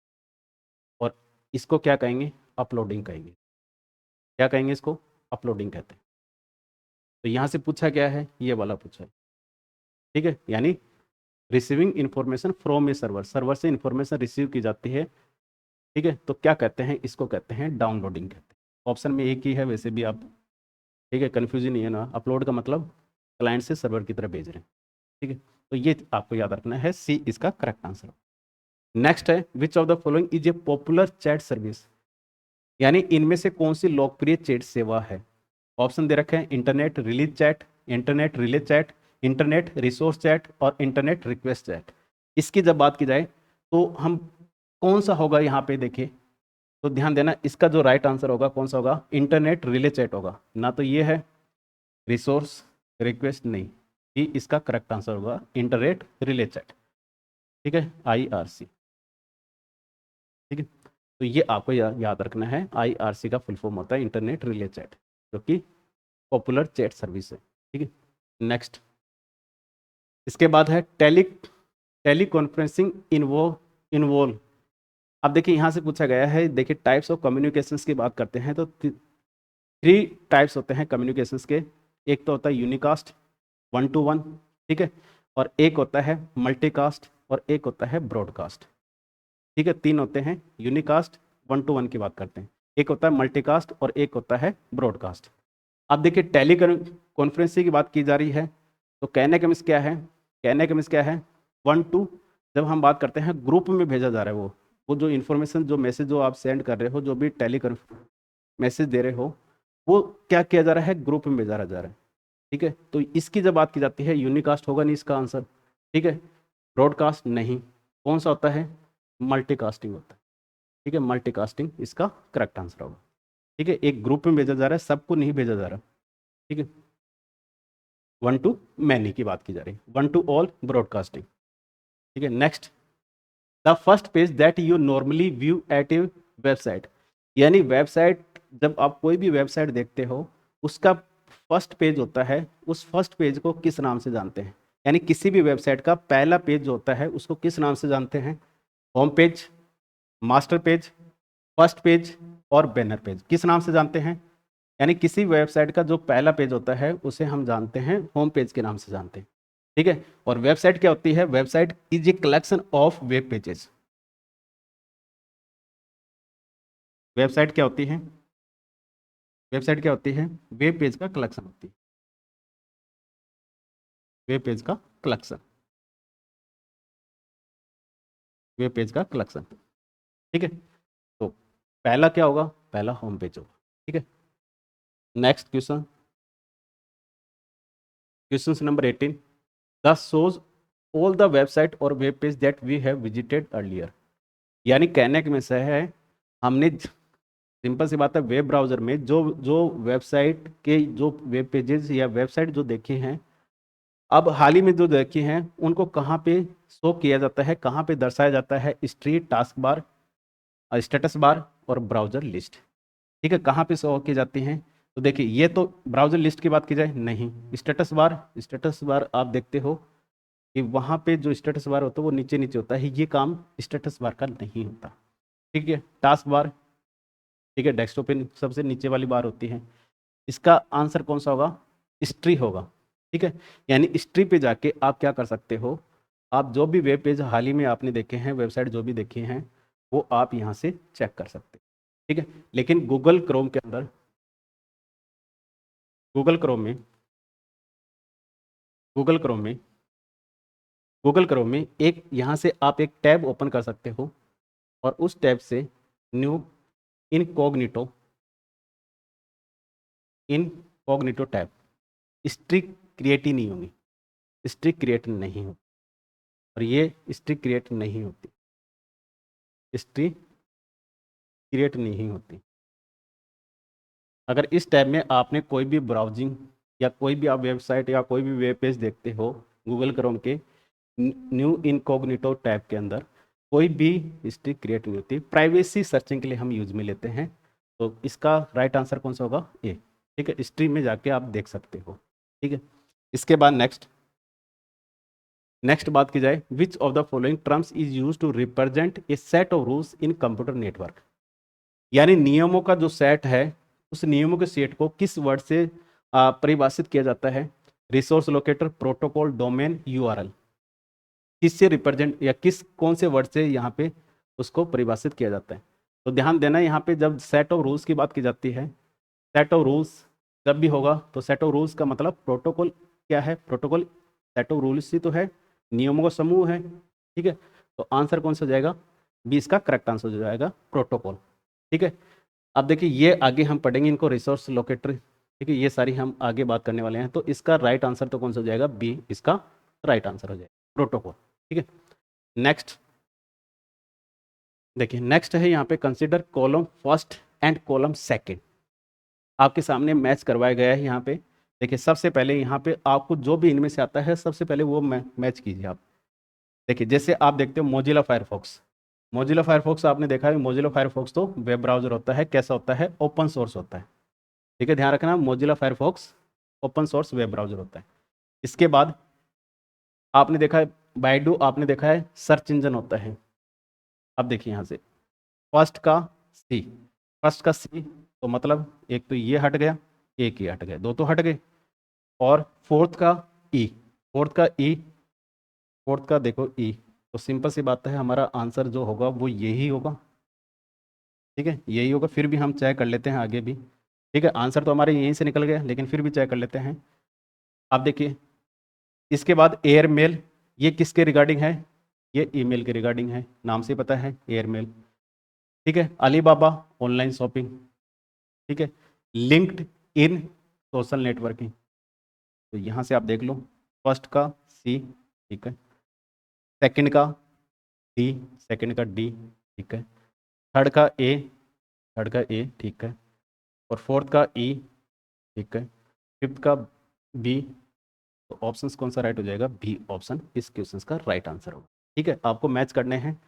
और इसको क्या कहेंगे? अपलोडिंग कहेंगे। क्या कहेंगे इसको? अपलोडिंग कहते हैं। तो यहाँ से पूछा क्या है? ये वाला पूछा है, ठीक है। यानी receiving information from a server, server से इंफॉर्मेशन रिसीव की जाती है, ठीक है। तो क्या कहते हैं? इसको कहते हैं डाउनलोडिंग कहते हैं। ऑप्शन में एक ही है वैसे भी, आप ठीक है, कन्फ्यूजन नहीं है ना। अपलोड का मतलब क्लाइंट से सर्वर की तरफ भेज रहे हैं, ठीक है। तो ये आपको याद रखना है, सी इसका करेक्ट आंसर। नेक्स्ट है, which of the following is a popular chat service, यानी इनमें से कौन सी लोकप्रिय चैट सेवा है? ऑप्शन दे रखे हैं, internet release chat, internet relay chat, internet resource chat और इंटरनेट रिक्वेस्ट चैट। इसकी जब बात की जाए तो हम कौन सा होगा यहाँ पे देखिए, तो ध्यान देना, इसका जो राइट आंसर होगा कौन सा होगा? इंटरनेट रिले चैट होगा ना। तो ये है रिसोर्स रिक्वेस्ट नहीं, ही इसका करेक्ट आंसर होगा इंटरनेट रिले चैट, ठीक है, IRC, ठीक है। तो ये आपको याद रखना है, IRC का फुल फॉर्म होता है इंटरनेट रिले चैट, जो कि पॉपुलर चैट सर्विस है, ठीक है। नेक्स्ट, इसके बाद है टेली कॉन्फ्रेंसिंग इन्वॉल्व। अब देखिए यहाँ से पूछा गया है, देखिए टाइप्स ऑफ कम्युनिकेशंस की बात करते हैं तो 3 टाइप्स होते हैं कम्युनिकेशंस के। एक तो होता है यूनिकास्ट 1 to 1, ठीक है, और एक होता है मल्टीकास्ट और एक होता है ब्रॉडकास्ट, ठीक है। 3 होते हैं, यूनिकास्ट 1 to 1 की बात करते हैं, एक होता है मल्टीकास्ट और एक होता है ब्रॉडकास्ट। अब देखिए टेली कॉन्फ्रेंसिंग की बात की जा रही है, तो कहने का मीन्स क्या है? कहने का मीन्स क्या है? 1 to, जब हम बात करते हैं ग्रुप में भेजा जा रहा है, वो जो इन्फॉर्मेशन, जो मैसेज जो आप सेंड कर रहे हो, जो भी टेली मैसेज दे रहे हो, वो क्या किया जा रहा है? ग्रुप में भेजा जा रहा है, ठीक है। तो इसकी जब बात की जाती है, यूनिकास्ट होगा नहीं इसका आंसर, ठीक है। ब्रॉडकास्ट नहीं, कौन सा होता है? मल्टीकास्टिंग होता है, ठीक है। मल्टीकास्टिंग इसका करेक्ट आंसर होगा, ठीक है। एक ग्रुप में भेजा जा रहा है, सबको नहीं भेजा जा रहा, ठीक है। 1 to मैनी की बात की जा रही है, 1 to ऑल ब्रॉडकास्टिंग, ठीक है। Next, the first page that you normally view at a website, यानी वेबसाइट, जब आप कोई भी वेबसाइट देखते हो उसका फर्स्ट पेज होता है, उस फर्स्ट पेज को किस नाम से जानते हैं? यानी किसी भी वेबसाइट का पहला पेज जो होता है उसको किस नाम से जानते हैं? Home page, master page, first page और बैनर पेज, किस नाम से जानते हैं? यानी किसी वेबसाइट का जो पहला पेज होता है उसे हम जानते हैं होम पेज के नाम से जानते हैं, ठीक है। और वेबसाइट क्या होती है? Website is a collection of web pages. Website क्या होती है? वेबसाइट क्या होती है? वेब पेज का कलेक्शन होती है, वेब पेज का कलेक्शन, वेब पेज का कलेक्शन, ठीक है। तो पहला क्या होगा? पहला होम पेज होगा, ठीक है। Next question, question number 18, the shows all the website और web page that we have visited earlier, यानी कहने में से है, हमने सिंपल सी बात है, वेब ब्राउजर में जो जो वेबसाइट के जो वेब पेजेस या वेबसाइट जो देखे हैं, अब हाल ही में जो देखे हैं, उनको कहाँ पे शो किया जाता है, कहाँ पे दर्शाया जाता है? Street task bar, status bar और ब्राउजर लिस्ट, ठीक है। कहाँ पे शो की जाती हैं? तो देखिए, ये तो ब्राउजर लिस्ट की बात की जाए नहीं, स्टेटस बार आप देखते हो कि वहाँ पे जो स्टेटस बार होता है वो नीचे नीचे होता है, ये काम स्टेटस बार का नहीं होता, ठीक है। टास्क बार, ठीक है, डेस्कटॉप पे सबसे नीचे वाली बार होती है, इसका आंसर कौन सा होगा? हिस्ट्री होगा, ठीक है। यानी हिस्ट्री पे जाके आप क्या कर सकते हो? आप जो भी वेब पेज हाल ही में आपने देखे हैं, वेबसाइट जो भी देखे हैं, वो आप यहाँ से चेक कर सकते हैं, ठीक है। लेकिन गूगल क्रोम के अंदर गूगल क्रोम में गूगल क्रोम में गूगल क्रोम में एक यहाँ से आप एक टैब ओपन कर सकते हो और उस टैब से new incognito tab. Streak create ही नहीं होगी, स्ट्रिक क्रिएट नहीं होती, और ये स्ट्रिक क्रिएट नहीं होती, स्ट्रिक क्रिएट नहीं होती। अगर इस टैब में आपने कोई भी ब्राउजिंग या कोई भी आप वेबसाइट या कोई भी वेब पेज देखते हो गूगल क्रोम के न्यू इनकॉग्निटो टैब के अंदर, कोई भी हिस्ट्री क्रिएट नहीं होती। प्राइवेसी सर्चिंग के लिए हम यूज में लेते हैं, तो इसका राइट आंसर कौन सा होगा? ए। ठीक है, हिस्ट्री में जाके आप देख सकते हो। ठीक है, इसके बाद नेक्स्ट बात की जाए, which of the following terms is use to represent a set of rules in computer network. यानी नियमों का जो सेट है, उस नियमों के सेट को किस वर्ड से परिभाषित किया जाता है? Resource locator, protocol, domain, URL. किससे रिप्रेजेंट या कौन से वर्ड से यहाँ पे उसको परिभाषित किया जाता है? तो ध्यान देना, यहाँ पे जब सेट ऑफ रूल्स की बात की जाती है, सेट ऑफ रूल्स जब भी होगा तो सेट ऑफ रूल्स का मतलब प्रोटोकॉल क्या है? प्रोटोकॉल सेट ऑफ रूल्स ही तो है, नियमों का समूह है। ठीक है, तो आंसर कौन सा हो जाएगा? बी इसका करेक्ट आंसर हो जाएगा, प्रोटोकॉल। ठीक है, अब देखिए ये आगे हम पढ़ेंगे इनको, रिसोर्स लोकेटर। ठीक है, ये सारी हम आगे बात करने वाले हैं, तो इसका राइट आंसर तो कौन सा हो जाएगा? बी इसका राइट आंसर हो जाएगा, प्रोटोकॉल। ठीक है, नेक्स्ट देखिए, नेक्स्ट है यहाँ पे consider column first and column second. आपके सामने मैच करवाया गया है यहाँ पे। देखिए, सबसे पहले यहाँ पे आपको जो भी इनमें से आता है सबसे पहले वो मैच कीजिए आप। देखिए, जैसे आप देखते हो मोजिला फायरफॉक्स आपने देखा है, मोजिला फायरफॉक्स तो वेब ब्राउजर होता है, कैसा होता है? ओपन सोर्स होता है। ठीक है, ध्यान रखना, Mozilla Firefox open source web browser होता है। इसके बाद आपने देखा है बाइडू, आपने देखा है सर्च इंजन होता है। अब देखिए यहाँ से सी फर्स्ट का सी, तो मतलब एक तो ये हट गया, एक ये हट गया, दो तो हट गए। और फोर्थ का ई, फोर्थ का देखो ई, तो सिंपल सी बात है, हमारा आंसर जो होगा वो यही होगा। ठीक है, यही होगा। फिर भी हम चेक कर लेते हैं आगे भी। ठीक है, आंसर तो हमारे यहीं से निकल गया, लेकिन फिर भी चेक कर लेते हैं। आप देखिए, इसके बाद एयरमेल, ये किसके रिगार्डिंग है? ये ईमेल के रिगार्डिंग है, नाम से पता है, एयरमेल। ठीक है, अलीबाबा ऑनलाइन शॉपिंग। ठीक है, लिंक्ड इन सोशल नेटवर्किंग। तो यहाँ से आप देख लो, फर्स्ट का सी, ठीक है, सेकंड का डी, सेकंड का डी, ठीक है, थर्ड का ए, ठीक है, और फोर्थ का ई, ठीक है, फिफ्थ का बी। तो ऑप्शन कौन सा राइट हो जाएगा? बी ऑप्शन इस क्वेश्चन का राइट आंसर होगा। ठीक है, आपको मैच करने हैं।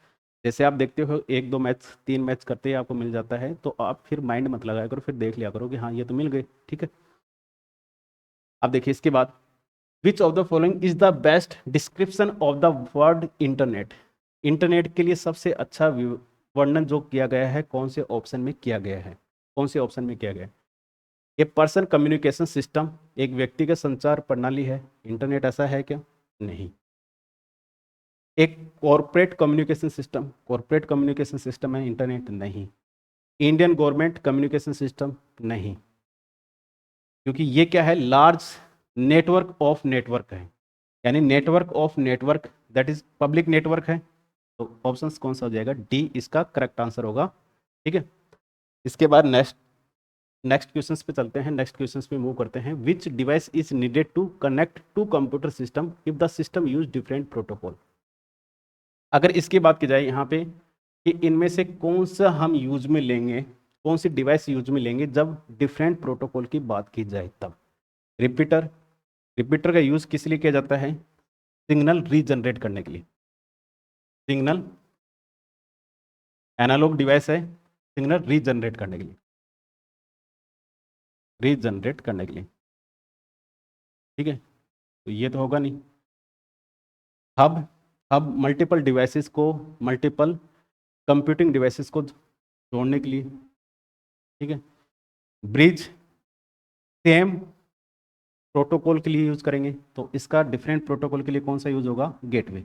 जैसे आप देखते हो 1 2 मैच 3 मैच करते ही आपको मिल जाता है, तो आप फिर माइंड मत लगाया करो, फिर देख लिया करो कि हाँ ये तो मिल गए। ठीक है, अब देखिए इसके बाद, विच of the following is the best description of the word internet. Internet के लिए सबसे अच्छा वर्णन जो किया गया है, कौन से ऑप्शन में किया गया है? कौन से ऑप्शन में किया गया है? ए पर्सन कम्युनिकेशन सिस्टम, एक व्यक्तिगत संचार प्रणाली है इंटरनेट, ऐसा है क्या? नहीं। एक कॉर्पोरेट कम्युनिकेशन सिस्टम है इंटरनेट? नहीं। Indian government communication system? नहीं, क्योंकि ये क्या है? लार्ज नेटवर्क ऑफ नेटवर्क है, यानी network of network, that is public network है। तो ऑप्शन कौन सा हो जाएगा? डी इसका करेक्ट आंसर होगा। ठीक है, इसके बाद नेक्स्ट क्वेश्चंस पे चलते हैं, नेक्स्ट क्वेश्चंस पे मूव करते हैं। Which device is needed to connect to computer system if the system use different protocol. अगर इसकी बात की जाए यहाँ पे कि इनमें से कौन सा हम यूज में लेंगे, कौन सी डिवाइस यूज में लेंगे जब डिफरेंट प्रोटोकॉल की बात की जाए तब? रिपीटर का यूज किस लिए किया जाता है? सिग्नल रीजनरेट करने के लिए। सिग्नल एनालॉग डिवाइस है, सिग्नल रीजनरेट करने के लिए, ठीक है, तो ये तो होगा नहीं। हब मल्टीपल डिवाइसेस को, मल्टीपल कंप्यूटिंग डिवाइसेस को जोड़ने के लिए। ठीक है, ब्रिज सेम प्रोटोकॉल के लिए यूज करेंगे, तो इसका डिफरेंट प्रोटोकॉल के लिए कौन सा यूज होगा? गेटवे।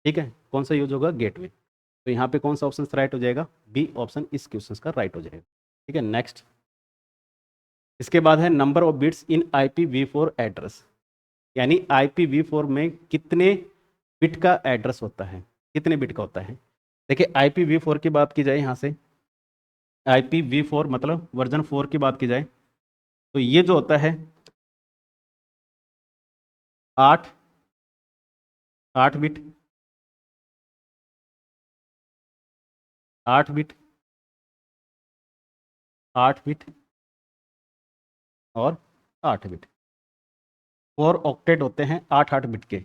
ठीक है, कौन सा यूज होगा? गेटवे। तो यहाँ पे कौन सा ऑप्शन राइट हो जाएगा? बी ऑप्शन इस क्वेश्चन का राइट हो जाएगा। ठीक है, नेक्स्ट इसके बाद है number of bits in IPv4 address, यानी IPv4 में कितने बिट का एड्रेस होता है, कितने बिट का होता है। देखिए IPv4 की बात की जाए, यहाँ से IPv4 मतलब वर्जन 4 की बात की जाए, तो ये जो होता है 8 बिट, 8 बिट, 8 बिट और 8 बिट, 4 ऑक्टेट होते हैं 8 बिट के।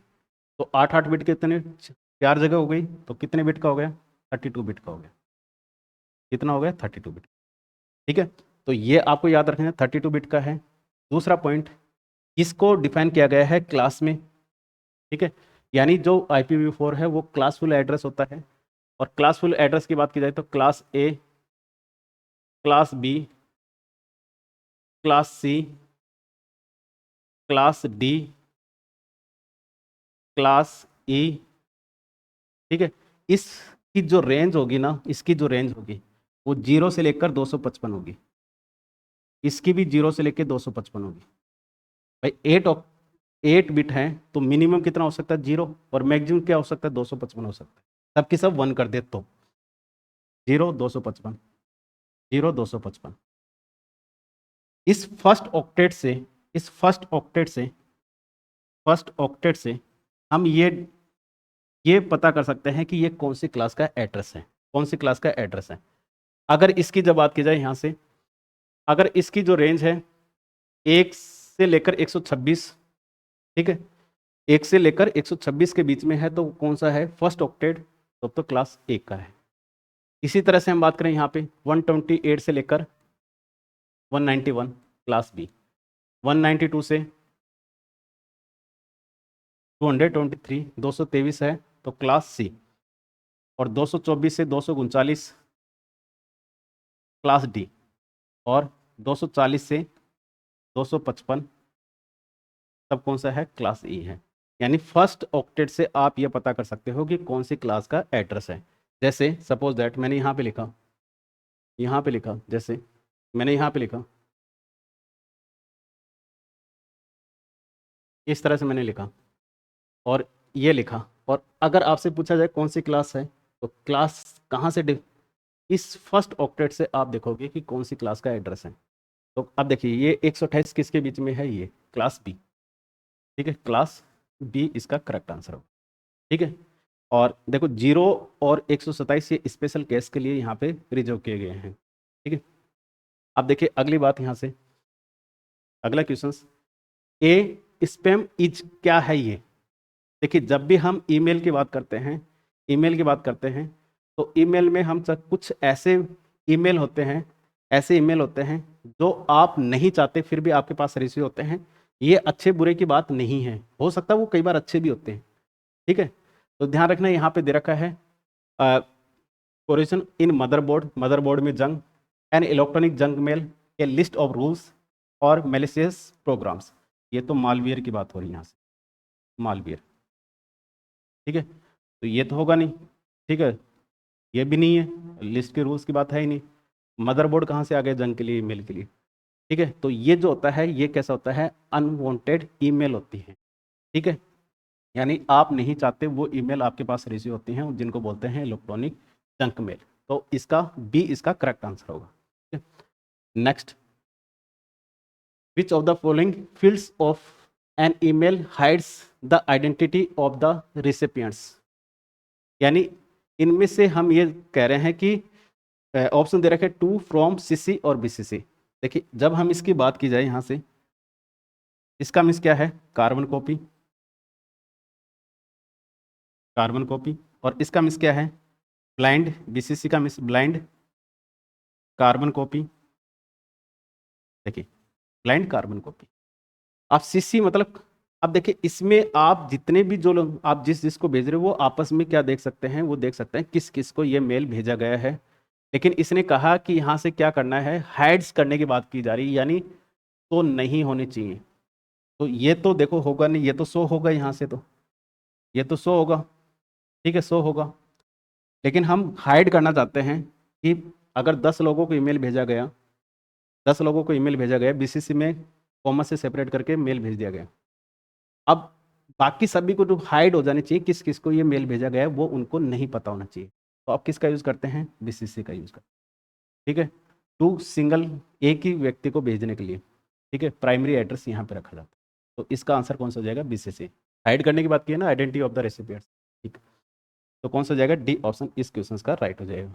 तो 8 बिट के कितने, 4 जगह हो गई, तो कितने बिट का हो गया, 32 बिट का हो गया। कितना हो गया, 32 बिट। ठीक है, तो ये आपको याद रखना है 32 बिट का है। दूसरा पॉइंट, इसको डिफाइन किया गया है क्लास में। ठीक है, यानी जो IPv4 है वो क्लासफुल एड्रेस होता है, और क्लासफुल एड्रेस की बात की जाए तो class A, class B, class C, class D, class E। ठीक है, इसकी जो रेंज होगी ना, इसकी जो रेंज होगी वो 0 से लेकर 255 होगी। इसकी भी 0 से लेकर 255 होगी। भाई 8 बिट है तो मिनिमम कितना हो सकता है, 0, और मैक्सिमम क्या हो सकता है, 255 हो सकता है। सबकी सब 1 कर दे तो 0 255, 0 255। इस फर्स्ट ऑक्टेट से, इस फर्स्ट ऑक्टेट से हम ये पता कर सकते हैं कि ये कौन सी क्लास का एड्रेस है, कौन सी क्लास का एड्रेस है। अगर इसकी जब बात की जाए यहाँ से, अगर इसकी जो रेंज है 1 से लेकर 126, ठीक है, 1 से लेकर 126 के बीच में है, तो कौन सा है, फर्स्ट ऑक्टेट, तो क्लास 1 का है। इसी तरह से हम बात करें यहाँ पे 128 से लेकर 191, क्लास B। 192 से 223, 223 है तो क्लास C। और 224 से 239 क्लास D। और 240 से 255 तब कौन सा है, क्लास E है। यानी फर्स्ट ऑक्टेट से आप ये पता कर सकते हो कि कौन सी क्लास का एड्रेस है। जैसे सपोज दैट मैंने यहाँ पे लिखा, यहाँ पे लिखा, जैसे मैंने यहाँ पे लिखा, इस तरह से मैंने लिखा और ये लिखा, और अगर आपसे पूछा जाए कौन सी क्लास है, तो क्लास कहाँ से इस फर्स्ट ऑक्टेट से आप देखोगे कि कौन सी क्लास का एड्रेस है। तो अब देखिए ये 128 किसके बीच में है, ये क्लास B। ठीक है, क्लास B इसका करेक्ट आंसर होगा। ठीक है, और देखो 0 और 127 ये स्पेशल केस के लिए यहाँ पे रिजर्व किए गए हैं। ठीक है, अब देखिए अगली बात, यहाँ से अगला क्वेश्चन, ए स्पैम इज क्या है ये। देखिए जब भी हम ईमेल की बात करते हैं, ईमेल की बात करते हैं, तो ईमेल में हम सब कुछ ऐसे ईमेल होते हैं, ऐसे ईमेल होते हैं जो आप नहीं चाहते फिर भी आपके पास रिसीव होते हैं। ये अच्छे बुरे की बात नहीं है, हो सकता है वो कई बार अच्छे भी होते हैं। ठीक है, तो ध्यान रखना यहाँ पे दे रखा है ओरिजिन इन मदरबोर्ड, मदरबोर्ड में जंग, an electronic junk mail, a list of rules और मेलिशियस प्रोग्राम्स। ये तो मालवियर की बात हो रही है यहाँ से, मालवियर। ठीक है, तो ये तो होगा नहीं। ठीक है, ये भी नहीं है, लिस्ट के रूल्स की बात है ही नहीं। मदरबोर्ड कहाँ से आ गया जंग के लिए, ईमेल के लिए। ठीक है, तो ये जो होता है ये कैसा होता है, अनवांटेड ईमेल होती है। ठीक है, यानी आप नहीं चाहते वो ईमेल आपके पास रिसीव होती हैं, जिनको बोलते हैं इलेक्ट्रॉनिक जंक मेल। तो इसका बी इसका करेक्ट आंसर होगा। Next, which of the following fields of an email hides the identity of the recipients. यानी इनमें से हम ये कह रहे हैं कि ऑप्शन दे रखे टू, फ्रॉम, CC और BCC। देखिए जब हम इसकी बात की जाए यहाँ से, इसका मीन्स क्या है, कार्बन कॉपी, कार्बन कॉपी। और इसका मीन्स क्या है, ब्लाइंड, BCC का मीन्स ब्लाइंड कार्बन कॉपी। देखिए ब्लाइंड कार्बन कॉपी। आप CC मतलब, अब देखिए इसमें आप जितने भी जो लोग आप जिसको भेज रहे हो वो आपस में क्या देख सकते हैं, वो देख सकते हैं किस किस को ये मेल भेजा गया है। लेकिन इसने कहा कि यहाँ से क्या करना है, हाइड्स करने की बात की जा रही है, यानी तो नहीं होनी चाहिए। तो ये तो देखो होगा नहीं, ये तो शो होगा यहाँ से, तो ये तो शो होगा। ठीक है, शो होगा। लेकिन हम हाइड करना चाहते हैं कि अगर 10 लोगों को ईमेल भेजा गया 10 लोगों को ईमेल भेजा गया, बीसीसी में कॉमा से सेपरेट करके मेल भेज दिया गया। अब बाकी सभी को जो हाइड हो जानी चाहिए किस किस को ये मेल भेजा गया है वो उनको नहीं पता होना चाहिए, तो आप किसका यूज़ करते हैं, बीसीसी का यूज़ करते हैं। ठीक है, टू सिंगल एक ही व्यक्ति को भेजने के लिए। ठीक है, प्राइमरी एड्रेस यहाँ पे रखा जाता है, तो इसका आंसर कौन सा हो जाएगा, बीसीसी। हाइड करने की बात की है ना, आइडेंटिटी ऑफ द रेसिपिएंट्स। ठीक, तो कौन सा हो जाएगा, डी ऑप्शन इस क्वेश्चन का राइट हो जाएगा।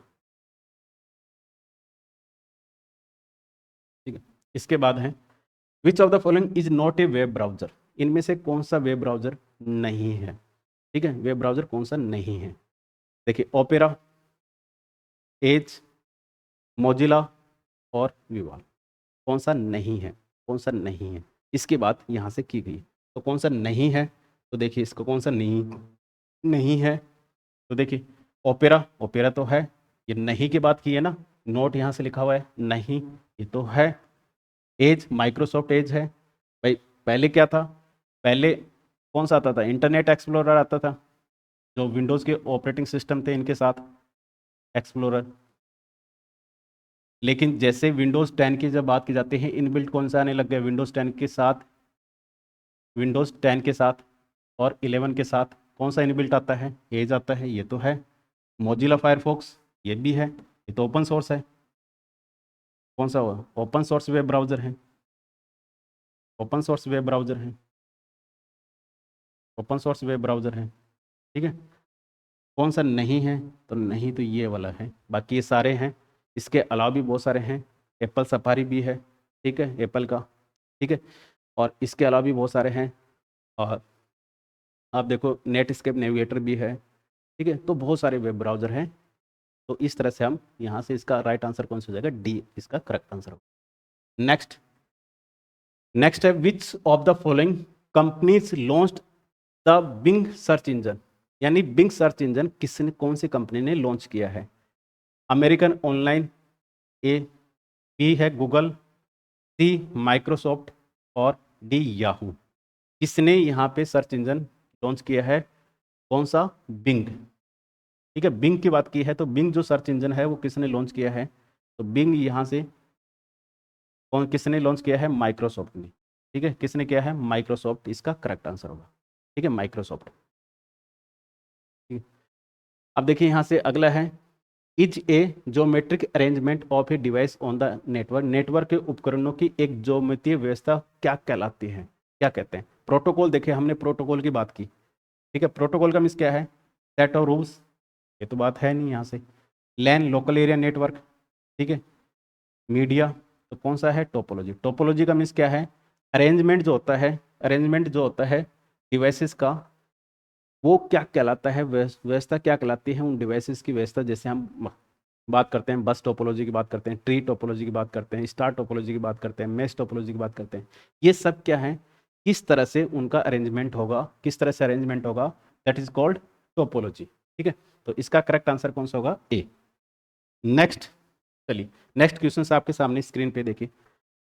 ठीक है, इसके बाद है which of the following is not A web browser, इनमें से कौन सा वेब ब्राउजर नहीं है। ठीक है, वेब ब्राउजर कौन सा नहीं है, देखिए ओपेरा, एज, मोजिला और विवाल, कौन सा नहीं है, कौन सा नहीं है, इसकी बात यहाँ से की गई। तो कौन सा नहीं है, तो देखिए इसको कौन सा नहीं नहीं है, तो देखिए ओपेरा, ओपेरा तो है, ये नहीं की बात की है ना, नोट यहाँ से लिखा हुआ है नहीं, ये तो है। एज, माइक्रोसॉफ्ट एज है भाई। पहले क्या था, पहले कौन सा आता था, इंटरनेट एक्सप्लोरर आता था, जो विंडोज़ के ऑपरेटिंग सिस्टम थे इनके साथ एक्सप्लोरर। लेकिन जैसे विंडोज़ 10 की जब बात की जाती है, इनबिल्ट कौन सा आने लग गया विंडोज़ 10 के साथ, विंडोज़ 10 के साथ और 11 के साथ कौन सा इनबिल्ट आता है, एज आता है, ये तो है। मोजिला फायरफॉक्स ये भी है, ये तो ओपन सोर्स है। कौन सा हुआ, ओपन सोर्स वेब ब्राउज़र है, ओपन सोर्स वेब ब्राउज़र है, ओपन सोर्स वेब ब्राउज़र है। ठीक है, कौन सा नहीं है, तो नहीं तो ये वाला है, बाकी ये सारे हैं। इसके अलावा भी बहुत सारे हैं, एप्पल सफारी भी है, ठीक है, एप्पल का। ठीक है, और इसके अलावा भी बहुत सारे हैं, और आप देखो नेटस्केप नेविगेटर भी है। ठीक है, तो बहुत सारे वेब ब्राउज़र हैं। तो इस तरह से हम यहाँ से इसका राइट आंसर कौन सा हो जाएगा, डी इसका करेक्ट आंसर होगा। नेक्स्ट, नेक्स्ट है which of the following companies launched the Bing search engine, यानी बिंग सर्च इंजन किसने, कौन सी कंपनी ने लॉन्च किया है। अमेरिकन ऑनलाइन, ए, बी है गूगल, सी माइक्रोसॉफ्ट और डी याहू। किसने यहाँ पे सर्च इंजन लॉन्च किया है, कौन सा, बिंग। ठीक है, बिंग की बात की है तो बिंग जो सर्च इंजन है वो किसने लॉन्च किया है, तो बिंग यहाँ से कौन किसने लॉन्च किया है, माइक्रोसॉफ्ट ने। ठीक है, किसने किया है, माइक्रोसॉफ्ट इसका करेक्ट आंसर होगा। ठीक है, माइक्रोसॉफ्ट। ठीक है, अब देखिए यहाँ से अगला है is a geometric arrangement of a device on the network, network के उपकरणों की एक ज्योमितीय व्यवस्था क्या कहलाती है, क्या कहते हैं। प्रोटोकॉल, देखिए हमने प्रोटोकॉल की बात की। ठीक है, प्रोटोकॉल का मीन्स क्या है, सेट ऑफ रूल्स, ये तो बात है नहीं यहाँ से। लैन, लोकल एरिया नेटवर्क। ठीक है, मीडिया, तो कौन सा है, टोपोलॉजी। टोपोलॉजी का मीन्स क्या है, अरेंजमेंट जो होता है, अरेंजमेंट जो होता है डिवाइसेस का, वो क्या कहलाता है, व्यवस्था क्या कहलाती है उन डिवाइसेस की व्यवस्था। जैसे हम बात करते हैं बस टोपोलॉजी की बात करते हैं, ट्री टोपोलॉजी की बात करते हैं, स्टार टोपोलॉजी की बात करते हैं, मेश टोपोलॉजी की बात करते हैं, ये सब क्या है, किस तरह से उनका अरेंजमेंट होगा, किस तरह से अरेंजमेंट होगा, दैट इज कॉल्ड टोपोलॉजी। ठीक है, तो इसका करेक्ट आंसर कौन सा होगा, ए। नेक्स्ट, चलिए नेक्स्ट क्वेश्चन आपके सामने स्क्रीन पे देखिए।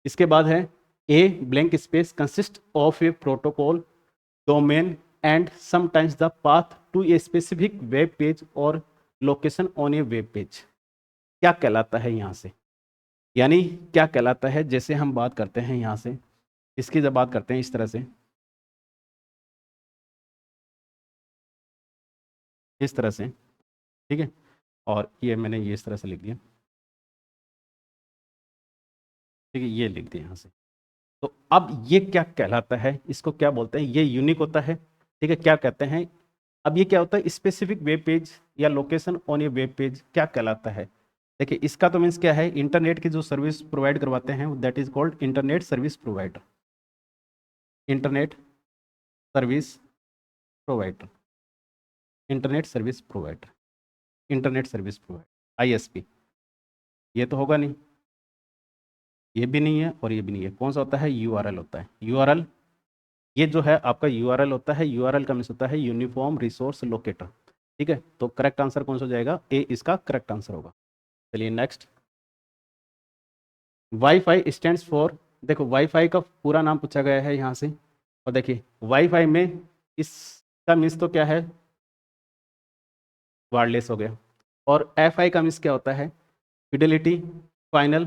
इसके बाद है a blank space consist of a protocol domain and sometimes the path to a specific web page और location on a web page, क्या कहलाता है यहाँ से, यानी क्या कहलाता है। जैसे हम बात करते हैं यहाँ से, इसकी जब बात करते हैं इस तरह से, इस तरह से, ठीक है, और ये मैंने ये इस तरह से लिख दिया। ठीक है, ये लिख दिया यहाँ से। तो अब ये क्या कहलाता है, इसको क्या बोलते हैं, ये यूनिक होता है। ठीक है, क्या कहते हैं, अब ये क्या होता है, स्पेसिफिक वेब पेज या location on a web page क्या कहलाता है। देखिए इसका तो मीन्स क्या है, इंटरनेट की जो सर्विस प्रोवाइड करवाते हैं that is called internet service provider, internet service provider, internet service provider, internet service provider, ISP. ये तो होगा नहीं, ये भी नहीं है और ये भी नहीं है। कौन सा होता है, यूआरएल होता है, यूआरएल। ये जो है आपका यूआरएल होता है, यूआरएल का मीन्स होता है यूनिफॉर्म रिसोर्स लोकेटर। ठीक है, तो करेक्ट आंसर कौन सा हो जाएगा, ए इसका करेक्ट आंसर होगा। चलिए नेक्स्ट, वाईफाई स्टैंड्स फॉर, देखो वाईफाई का पूरा नाम पूछा गया है यहाँ से, और देखिए वाईफाई में इसका मीन्स तो क्या है, वायरलेस हो गया। और एफ आई का मीन्स क्या होता है, फिडेलिटी, फाइनल,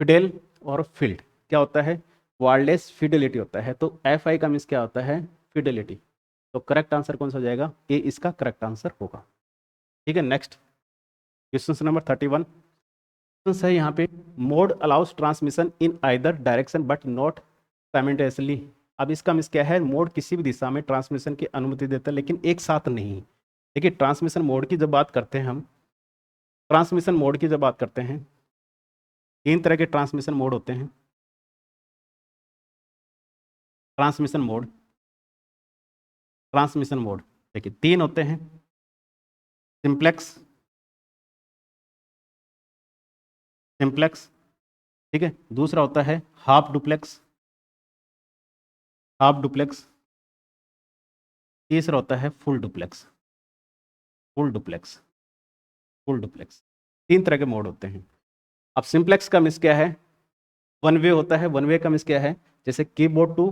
फिडेल और फील्ड क्या होता है, वायरलेस फिडेलिटी होता है। तो FI का मीन्स क्या होता है, फिडेलिटी। तो करेक्ट आंसर कौन सा हो जाएगा, ए इसका करेक्ट आंसर होगा। ठीक है, नेक्स्ट क्वेश्चन नंबर 31 है यहाँ पे, mode allow us transmission in either direction but not simultaneously. अब इसका मीन्स क्या है, मोड किसी भी दिशा में ट्रांसमिशन की अनुमति देता है लेकिन एक साथ नहीं। देखिए ट्रांसमिशन मोड की जब बात करते हैं हम, ट्रांसमिशन मोड की जब बात करते हैं, 3 तरह के ट्रांसमिशन मोड होते हैं। ट्रांसमिशन मोड, ट्रांसमिशन मोड देखिए 3 होते हैं। सिंप्लेक्स, सिंप्लेक्स, ठीक है। दूसरा होता है हाफ डुप्लेक्स, हाफ डुप्लेक्स। तीसरा होता है full duplex, full duplex, full duplex. 3 तरह के मोड होते हैं। अब सिंप्लेक्स का मीन्स क्या है, वन वे होता है। वन वे का मीन्स क्या है, जैसे कीबोर्ड टू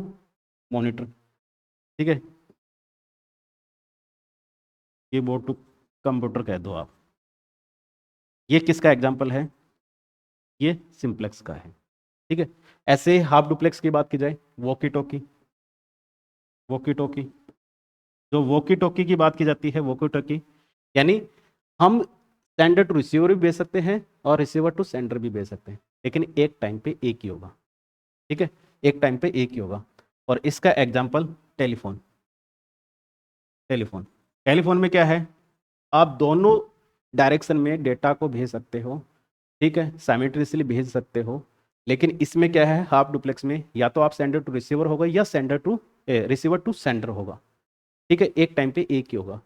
मॉनिटर, ठीक है, कीबोर्ड टू कंप्यूटर कह दो आप। ये किसका एग्जाम्पल है, ये सिंप्लेक्स का है। ठीक है, ऐसे हाफ डुप्लेक्स की बात की जाए, वॉकी टॉकी, वॉकी टॉकी, जो वॉकी टॉकी की बात की जाती है, वॉकी टॉकी यानी हम सेंडर टू रिसीवर भी भेज सकते हैं और रिसीवर टू सेंडर भी भेज सकते हैं, लेकिन एक टाइम पे एक ही होगा। ठीक है, एक टाइम पे एक ही होगा। और इसका एग्जाम्पल टेलीफोन, टेलीफोन, टेलीफोन में क्या है, आप दोनों डायरेक्शन में डेटा को भेज सकते हो, ठीक है, साइमल्टेनियसली भेज सकते हो। लेकिन इसमें क्या है, हाफ डुप्लेक्स में या तो आप सेंडर टू रिसीवर होगा या sender to receiver to sender होगा। ठीक है, एक टाइम पे एक ही होगा।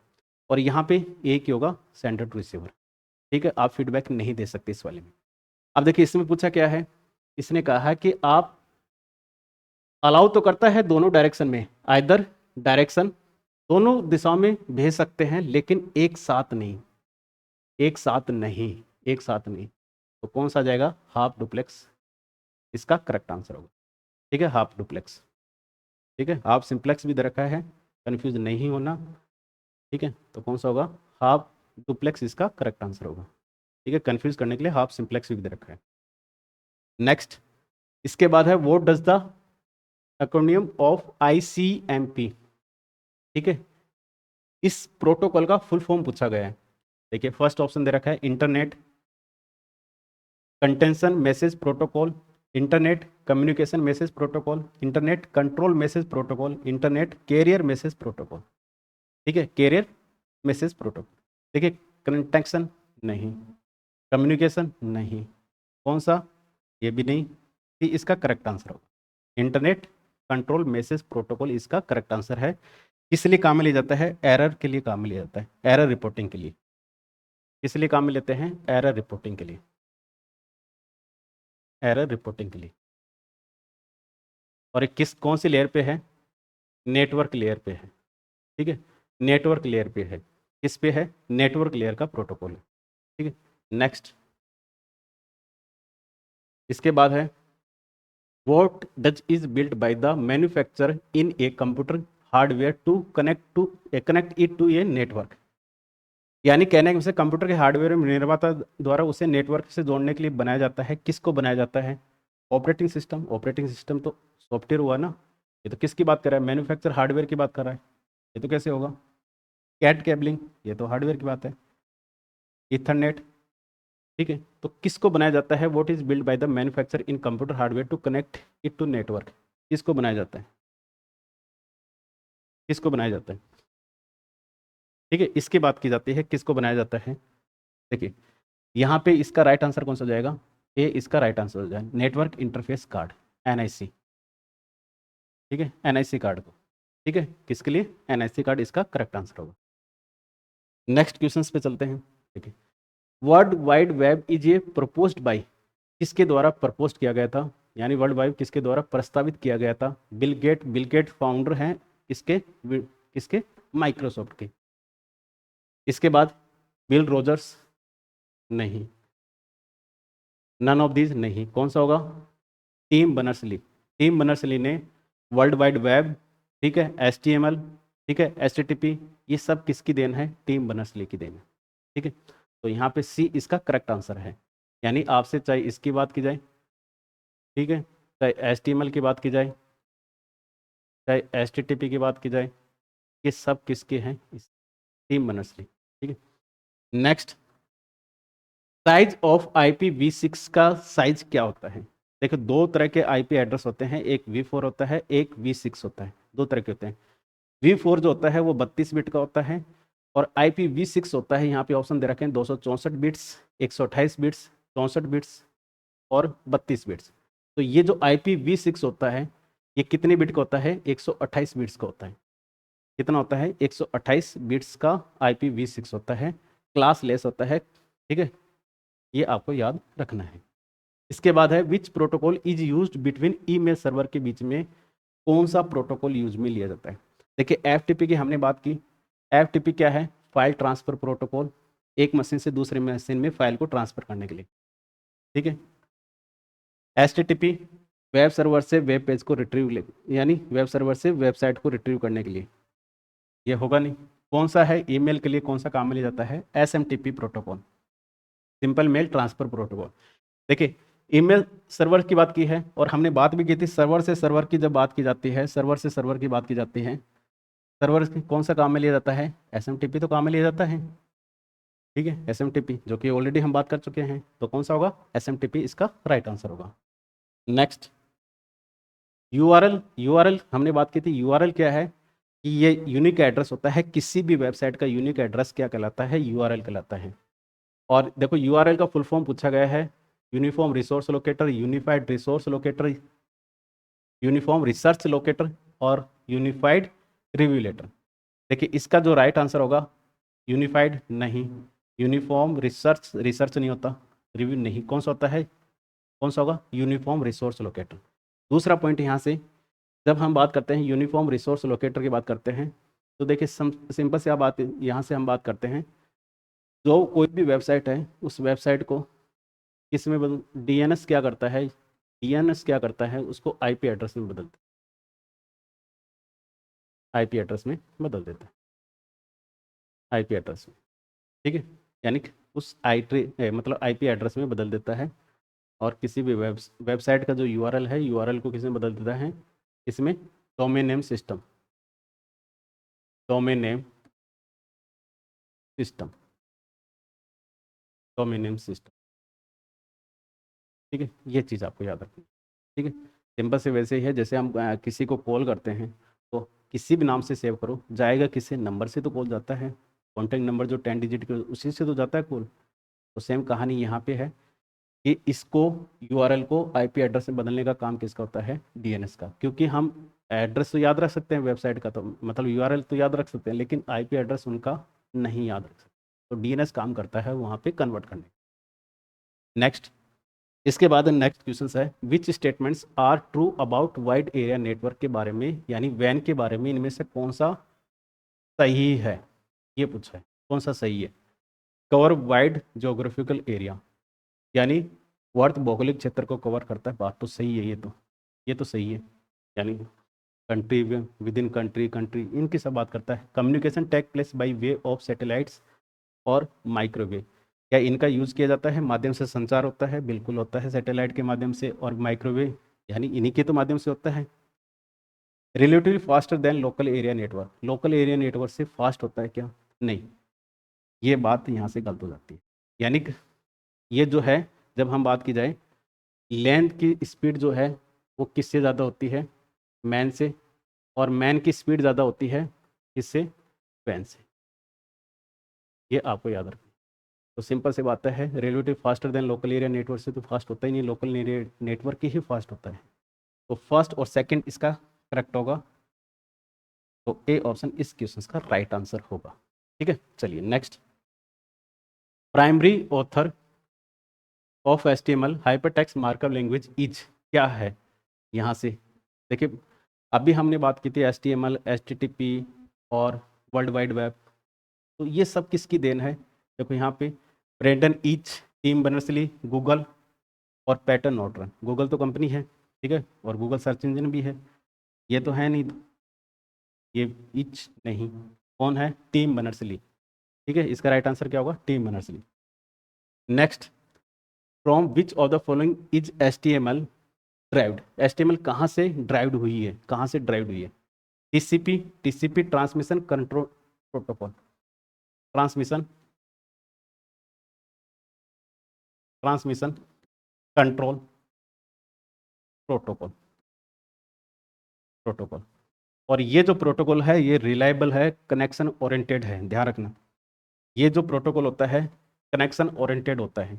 और यहाँ पे एक ही होगा, सेंडर टू रिसीवर। ठीक है, आप फीडबैक नहीं दे सकते इस वाले में। अब देखिए इसमें पूछा क्या है, इसने कहा है कि आप अलाउ तो करता है दोनों डायरेक्शन में, आइदर डायरेक्शन, दोनों दिशाओं में भेज सकते हैं लेकिन एक साथ नहीं, एक साथ नहीं, एक साथ नहीं। तो कौन सा आ जाएगा, हाफ डुप्लेक्स इसका करेक्ट आंसर होगा। ठीक है, हाफ डुप्लेक्स। ठीक है, हाफ सिंप्लेक्स भी दे रखा है, कंफ्यूज नहीं होना। ठीक है, तो कौन सा होगा, हाफ डुप्लेक्स इसका करेक्ट आंसर होगा। ठीक है, कंफ्यूज करने के लिए हाफ सिंप्लेक्स भी दे रखा है। नेक्स्ट, इसके बाद है what does the acromion of ICMP। ठीक है, इस प्रोटोकॉल का फुल फॉर्म पूछा गया है। देखिए फर्स्ट ऑप्शन दे रखा है internet contention message protocol, internet communication message protocol, internet control message protocol, internet carrier message protocol. ठीक है, कैरियर मैसेज प्रोटोकॉल। देखिए कंटेंशन नहीं, कम्युनिकेशन नहीं, कौन सा, ये भी नहीं। इसका करेक्ट आंसर होगा इंटरनेट कंट्रोल मैसेज प्रोटोकॉल, इसका करेक्ट आंसर है। किस लिए काम में लिया जाता है, एरर के लिए काम में लिया जाता है, एरर रिपोर्टिंग के लिए। किस लिए काम में लेते हैं, एरर रिपोर्टिंग के लिए, एरर रिपोर्टिंग के लिए। और किस कौन सी लेयर पे है, नेटवर्क लेयर पे है। ठीक है, नेटवर्क लेयर पे है, किस पे है, नेटवर्क लेयर का प्रोटोकॉल है। ठीक है, नेक्स्ट, इसके बाद है what does is built by the manufacturer in a computer hardware to connect it to a network. यानी कहने से कंप्यूटर के हार्डवेयर में निर्माता द्वारा उसे नेटवर्क से जोड़ने के लिए बनाया जाता है। किसको बनाया जाता है, ऑपरेटिंग सिस्टम। ऑपरेटिंग सिस्टम तो सॉफ्टवेयर हुआ ना, ये तो किसकी बात कर रहा है, मैन्युफैक्चर हार्डवेयर की बात कर रहा है, ये तो कैसे होगा। कैट केबलिंग, ये तो हार्डवेयर की बात है। इथरनेट, ठीक है, तो किसको बनाया जाता है, what is build by the manufacture in computer hardware to connect it to network, किसको बनाया जाता है, किसको बनाया जाता है। ठीक है, इसकी बात की जाती है किसको बनाया जाता है। देखिए यहाँ पे इसका राइट आंसर कौन सा हो जाएगा, ए इसका राइट आंसर हो जाएगा, नेटवर्क इंटरफेस कार्ड, NIC। ठीक है, NIC कार्ड को। ठीक है, किसके लिए, NIC कार्ड इसका करेक्ट आंसर होगा। नेक्स्ट क्वेश्चन पे चलते हैं। ठीक है, world wide web is a proposed by, किसके द्वारा प्रपोज किया गया था, यानी वर्ल्ड वाइड किसके द्वारा प्रस्तावित किया गया था। Bill Gate, Bill Gate founder हैं किसके, किसके, माइक्रोसॉफ्ट के। इसके बाद बिल रोजर्स, नहीं, नन ऑफ दीज नहीं, कौन सा होगा, टीम बर्नर्स-ली। टीम बर्नर्स-ली ने वर्ल्ड वाइड वेब, ठीक है, HTML, ठीक है, HTTP, ये सब किसकी देन है, टीम बर्नर्स-ली की देन है। ठीक है, तो यहाँ पे सी इसका करेक्ट आंसर है। यानी आपसे चाहे इसकी बात की जाए, ठीक है, चाहे HTML की बात की जाए, चाहे HTTP की बात की जाए, ये सब किसके हैं? इस टीम बर्नर्स-ली। ठीक है, नेक्स्ट, साइज ऑफ IPv6 का साइज क्या होता है? देखो, दो तरह के IP एड्रेस होते हैं, एक V4 होता है, एक V6 होता है, दो तरह के होते हैं। V4 जो होता है वो 32 बिट का होता है, और IPv6 होता है, यहाँ पे ऑप्शन दे रखे हैं 264 बिट्स, 128 बिट्स, 64 बिट्स और 32 बिट्स। तो ये जो IPv6 होता है, ये कितने बिट का होता है? 128 बिट्स का होता है। कितना होता है? 128 बिट्स का IPv6 होता है, क्लास लेस होता है। ठीक है, ये आपको याद रखना है। इसके बाद है विच protocol is used between email server के बीच में कौन सा प्रोटोकॉल यूज में लिया जाता है? देखिए, FTP की हमने बात की। FTP क्या है? फाइल ट्रांसफर प्रोटोकॉल, एक मशीन से दूसरे मशीन में फाइल को ट्रांसफर करने के लिए। ठीक है, HTTP वेब सर्वर से वेब पेज को रिट्रीव, यानी वेब सर्वर से वेबसाइट को रिट्रीव करने के लिए। ये होगा नहीं। कौन सा है ईमेल के लिए? कौन सा काम में लिया जाता है? SMTP protocol, simple mail transfer protocol. देखिए, ईमेल सर्वर की बात की है, और हमने बात भी की थी सर्वर से सर्वर की। जब बात की जाती है, सर्वर से सर्वर की बात की जाती है, सर्वर कौन सा काम में लिया जाता है? SMTP तो काम में लिया जाता है। ठीक है, SMTP, जो कि ऑलरेडी हम बात कर चुके हैं, तो कौन सा होगा? SMTP इसका राइट आंसर होगा। नेक्स्ट, URL हमने बात की थी। URL क्या है? कि ये यूनिक एड्रेस होता है, किसी भी वेबसाइट का यूनिक एड्रेस क्या कहलाता है? URL कहलाता है। और देखो, URL का फुल फॉर्म पूछा गया है, uniform resource locator, unified resource locator, uniform research locator और यूनिफाइड रिव्यू लेटर। देखिए, इसका जो राइट आंसर होगा, यूनिफाइड नहीं, यूनिफॉर्म रिसर्च, रिसर्च नहीं होता, रिव्यू नहीं, कौन सा होता है? कौन सा होगा? Uniform resource locator. दूसरा पॉइंट यहाँ से, जब हम बात करते हैं यूनिफॉर्म रिसोर्स लोकेटर की बात करते हैं, तो देखिए सिंपल से आप बात यहाँ से हम बात करते हैं, जो कोई भी वेबसाइट है, उस वेबसाइट को किस में बदल, DNS क्या करता है? DNS क्या करता है? उसको IP एड्रेस में बदलता है, IP एड्रेस में बदल देता है, IP एड्रेस में। ठीक है, यानी कि उस मतलब IP एड्रेस में बदल देता है। और किसी भी वेबसाइट का जो URL है, URL को किस में बदल देता है? इसमें domain name system, domain name system, domain name system. ठीक है, ये चीज़ आपको याद रखनी है। ठीक है, सिंपल से वैसे ही है, जैसे हम किसी को कॉल करते हैं, तो किसी भी नाम से सेव करो, जाएगा किसी नंबर से तो कॉल जाता है, कॉन्टैक्ट नंबर जो 10 डिजिट के, उसी से तो जाता है कॉल। तो सेम कहानी यहाँ पे है कि इसको, URL को IP एड्रेस में बदलने का काम किसका होता है? DNS का। क्योंकि हम एड्रेस तो याद रख सकते हैं वेबसाइट का, तो मतलब URL तो याद रख सकते हैं, लेकिन IP एड्रेस उनका नहीं याद रख सकते, तो DNS काम करता है वहाँ पे कन्वर्ट करने। नेक्स्ट, इसके बाद नेक्स्ट क्वेश्चन है, which statements are true about wide area network के बारे में, यानी वैन के बारे में, इनमें से कौन सा सही है? ये पूछा है, कौन सा सही है? कवर वाइड जोग्राफिकल एरिया, यानी वर्त भौगोलिक क्षेत्र को कवर करता है, बात तो सही है, ये तो सही है। यानी country, within country, country, इनकी सब बात करता है। Communication take place by way of satellites और माइक्रोवेव, क्या इनका यूज़ किया जाता है? माध्यम से संचार होता है, बिल्कुल होता है, सैटेलाइट के माध्यम से, और माइक्रोवेव यानी इन्हीं के तो माध्यम से होता है। Relatively faster than local area network, local area network से फास्ट होता है क्या? नहीं, ये बात यहाँ से गलत हो जाती है। यानी कि ये जो है, जब हम बात की जाए, लेंथ की स्पीड जो है वो किससे ज़्यादा होती है? मैन से। और मैन की स्पीड ज़्यादा होती है किससे? वैन से। ये आपको याद रखना। तो सिंपल सी बात है, relative faster than local area network से तो फास्ट होता ही नहीं, लोकल एरिया नेटवर्क ही फास्ट होता है। तो फर्स्ट और सेकंड इसका करेक्ट होगा। तो ए ऑप्शन इस क्वेश्चन का राइट आंसर होगा। ठीक है, चलिए next, primary author of HTML hypertext markup language is क्या है? यहाँ से देखिए, अभी हमने बात की थी HTML, HTTP और वर्ल्ड वाइड वेब, तो ये सब किसकी देन है? देखो यहाँ पे Brendan Eich, Tim Berners Lee, Google और पैटर्न नॉर्टन। गूगल तो कंपनी है, ठीक है, और गूगल सर्च इंजन भी है, ये तो है नहीं, ये ईच नहीं, कौन है? Team Berners-Lee. ठीक है, इसका राइट आंसर क्या होगा? Tim Berners-Lee. Next, from which of the following is HTML derived, HTML कहाँ से ड्राइव्ड हुई है, कहाँ से ड्राइव्ड हुई है? TCP transmission control protocol, transmission control protocol, और ये जो प्रोटोकॉल है ये रिलायबल है, कनेक्शन ओरिएंटेड है, ध्यान रखना। ये जो प्रोटोकॉल होता है कनेक्शन ओरिएंटेड होता है,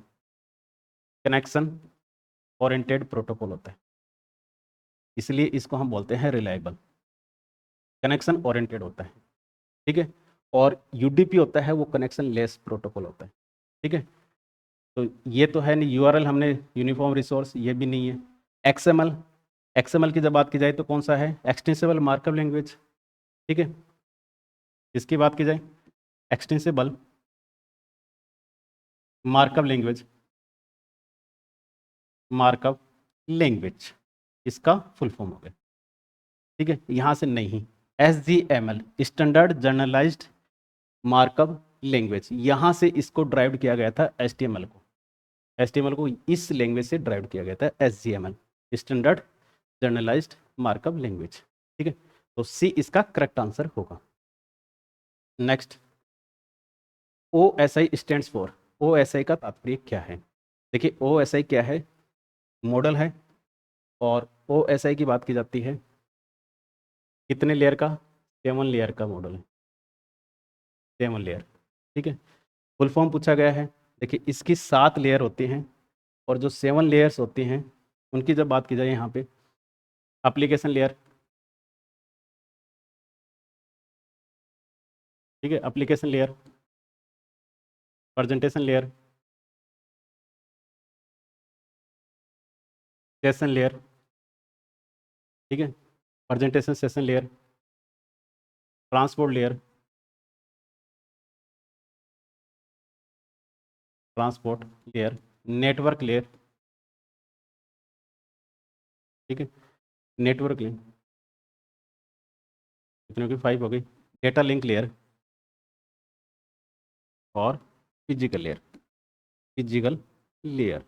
कनेक्शन ओरिएंटेड प्रोटोकॉल होता है, इसलिए इसको हम बोलते हैं रिलायबल, कनेक्शन ओरिएंटेड होता है, ठीक है। और यूडीपी होता है वो कनेक्शन लेस प्रोटोकॉल होता है, ठीक है। तो ये तो है नहीं, यूआरएल हमने यूनिफॉर्म रिसोर्स, ये भी नहीं है। एक्सएमएल की जब बात की जाए तो कौन सा है? एक्सटेंसिबल मार्कअप लैंग्वेज, ठीक है। इसकी बात की जाए एक्सटेंसिबल मार्कअप लैंग्वेज, इसका फुल फॉर्म हो गया, ठीक है। यहाँ से नहीं, SGML standard generalised markup language, यहाँ से इसको ड्राइव किया गया था HTML को इस लैंग्वेज से ड्राइव किया गया था, SGML standard generalised markup language, ठीक है। तो सी इसका करेक्ट आंसर होगा। Next, OSI stands for, OSI का तात्पर्य क्या है? देखिए OSI क्या है? मॉडल है, और OSI की बात की जाती है कितने लेयर का? 7 लेयर का मॉडल है, 7 लेयर, ठीक है। फुल फॉर्म पूछा गया है, देखिए इसकी 7 लेयर होती हैं, और जो 7 लेयर्स होती हैं उनकी जब बात की जाए यहाँ पे, एप्लीकेशन लेयर, ठीक है, application layer, presentation layer, session layer, ठीक है, presentation session layer, transport layer, network layer, ठीक है, नेटवर्क लेयर, कितने की 5 हो गई, डेटा लिंक लेयर, और फिजिकल लेयर।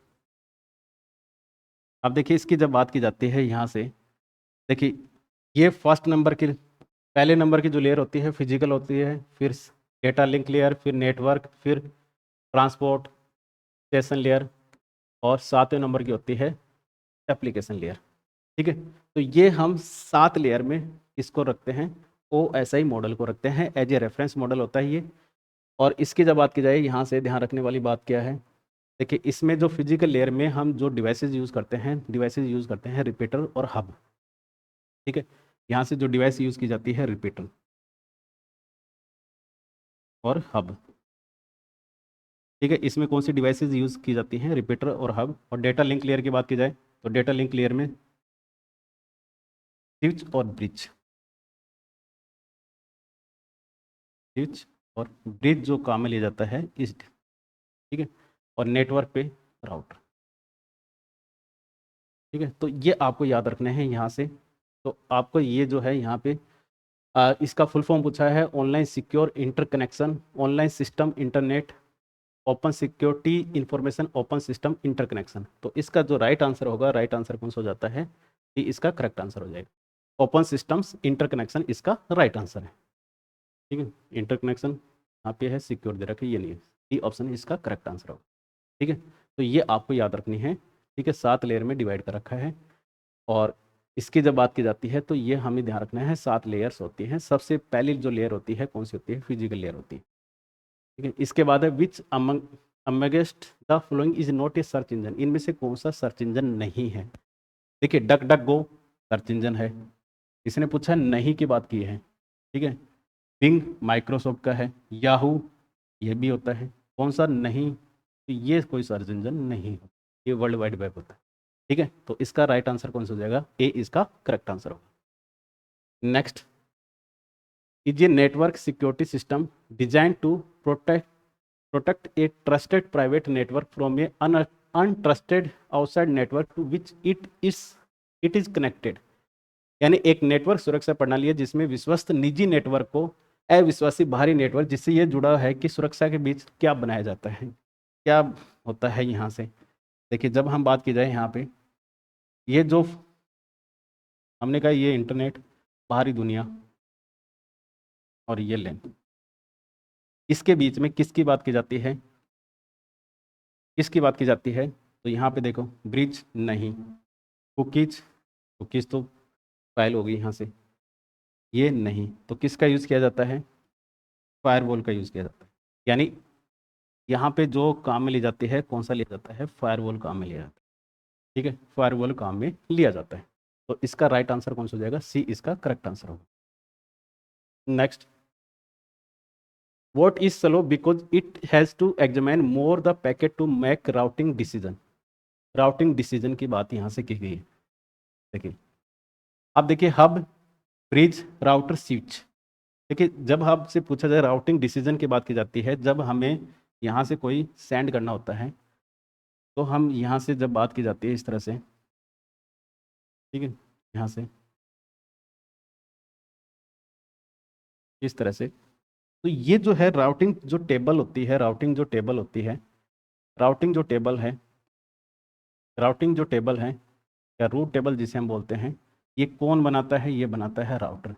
अब देखिए इसकी जब बात की जाती है यहाँ से, देखिए ये फर्स्ट नंबर की, पहले नंबर की जो लेयर होती है फिजिकल होती है, फिर डेटा लिंक लेयर, फिर नेटवर्क, फिर ट्रांसपोर्ट स्टेशन लेयर, और 7वें नंबर की होती है एप्लीकेशन लेयर, ठीक है। तो ये हम 7 लेयर में इसको रखते हैं, OSI मॉडल को रखते हैं, एज ए रेफरेंस मॉडल होता है ये। और इसकी जब बात की जाए, यहाँ से ध्यान रखने वाली बात क्या है, देखिए इसमें जो फिजिकल लेयर में हम जो डिवाइसेज यूज़ करते हैं रिपीटर और हब, ठीक है। यहाँ से जो डिवाइस यूज़ की जाती है रिपीटर और हब, ठीक है। इसमें कौन सी डिवाइसेज यूज़ की जाती हैं? रिपीटर और हब। और डेटा लिंक लेयर की बात की जाए तो डेटा लिंक लेयर में स्विच और ब्रिज जो काम में लिया जाता है इस, ठीक है। और नेटवर्क पे राउटर, ठीक है। तो ये आपको याद रखने हैं यहाँ से। तो आपको ये जो है यहाँ पे इसका फुल फॉर्म पूछा है, online secure interconnection, online system internet open security information open system interconnection. तो इसका जो राइट आंसर होगा, राइट आंसर कौन सा हो जाता है, कि इसका करेक्ट आंसर हो जाएगा, ओपन सिस्टम्स इंटरकनेक्शन इसका राइट आंसर है, ठीक है। इंटरकनेक्शन यहाँ पे है, सिक्योर दे रखा है, ये नहीं है, ये ऑप्शन इसका करेक्ट आंसर होगा, ठीक है। तो ये आपको याद रखनी है, ठीक है। 7 लेयर में डिवाइड कर रखा है, और इसकी जब बात की जाती है तो ये हमें ध्यान रखना है 7 लेयर्स होती हैं। सबसे पहली जो लेयर होती है कौन सी होती है? फिजिकल लेयर होती है, ठीक है। इसके बाद है which amongst the following is not a search engine, इनमें से कौन सा सर्च इंजन नहीं है? देखिए duck duck go search engine है, इसने पूछा नहीं की बात की है, ठीक है। बिंग माइक्रोसॉफ्ट का है, याहू ये भी होता है, कौन सा नहीं? तो ये कोई सर्च इंजन नहीं है, ये वर्ल्ड वाइड वेब होता है, ठीक है। तो इसका राइट आंसर कौन सा हो जाएगा? ए इसका करेक्ट आंसर होगा। Next, is a network security system design to protect a trusted private network from a untrusted outside network to which it is connected. यानी एक नेटवर्क सुरक्षा प्रणाली है जिसमें विश्वस्त निजी नेटवर्क को अविश्वासी बाहरी नेटवर्क जिससे ये जुड़ा है कि सुरक्षा के बीच क्या बनाया जाता है, क्या होता है यहाँ से। देखिए जब हम बात की जाए यहाँ पे ये जो हमने कहा ये इंटरनेट, बाहरी दुनिया और ये लैन, इसके बीच में किसकी बात की जाती है, किसकी बात की जाती है? तो यहाँ पे देखो ब्रिज नहीं, कुकीज, कुकीज तो फाइल होगी यहाँ से, ये नहीं, तो किसका यूज़ किया जाता है? फायरवॉल का यूज़ किया जाता है। यानी यहाँ पे जो काम में ली जाती है, कौन सा लिया जाता है? फायरवॉल काम में लिया जाता है। ठीक है, फायरवॉल काम में लिया जाता है। तो इसका राइट आंसर कौन सा हो जाएगा? सी इसका करेक्ट आंसर होगा। Next, what is slow because it has to examine more the packet to make routing decision। Routing decision की बात यहाँ से की गई है। देखिए, अब देखिए हब, ब्रिज, राउटर, स्विच। देखिए, जब हब से पूछा जाए, राउटिंग डिसीजन की बात की जाती है जब हमें यहाँ से कोई सेंड करना होता है, तो हम यहाँ से जब बात की जाती है इस तरह से, ठीक है, यहाँ से इस तरह से, तो ये जो है राउटिंग जो टेबल होती है, राउटिंग जो टेबल होती है, राउटिंग जो टेबल है, राउटिंग जो टेबल है या रूट टेबल जिसे हम बोलते हैं, ये कौन बनाता है? ये बनाता है राउटर।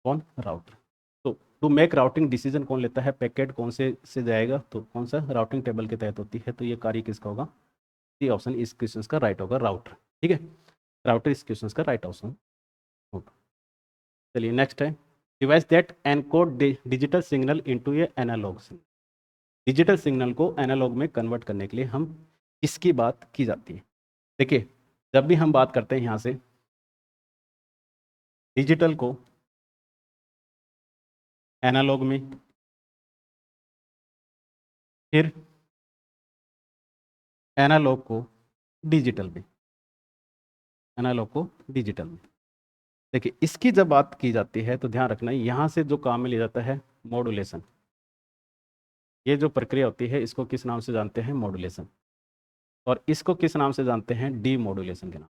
कौन? राउटर। तो टू मेक राउटिंग डिसीजन कौन लेता है? पैकेट कौन से जाएगा, तो कौन सा? राउटिंग टेबल के तहत होती है। तो ये कार्य किसका होगा? सी ऑप्शन इस क्वेश्चन का राइट होगा, राउटर। ठीक है, राउटर इस क्वेश्चन का राइट ऑप्शन होगा। चलिए नेक्स्ट है, device that encode digital signal into a analog signal. Digital signal को एनालॉग में कन्वर्ट करने के लिए हम किसकी बात की जाती है? देखिए, जब भी हम बात करते हैं यहाँ से डिजिटल को एनालॉग में, फिर एनालॉग को डिजिटल में, एनालॉग को डिजिटल में, देखिए इसकी जब बात की जाती है तो ध्यान रखना यहाँ से जो काम में लिया जाता है मॉड्यूलेशन। ये जो प्रक्रिया होती है इसको किस नाम से जानते हैं? मॉड्यूलेशन। और इसको किस नाम से जानते हैं? डी मॉड्यूलेशन के नाम,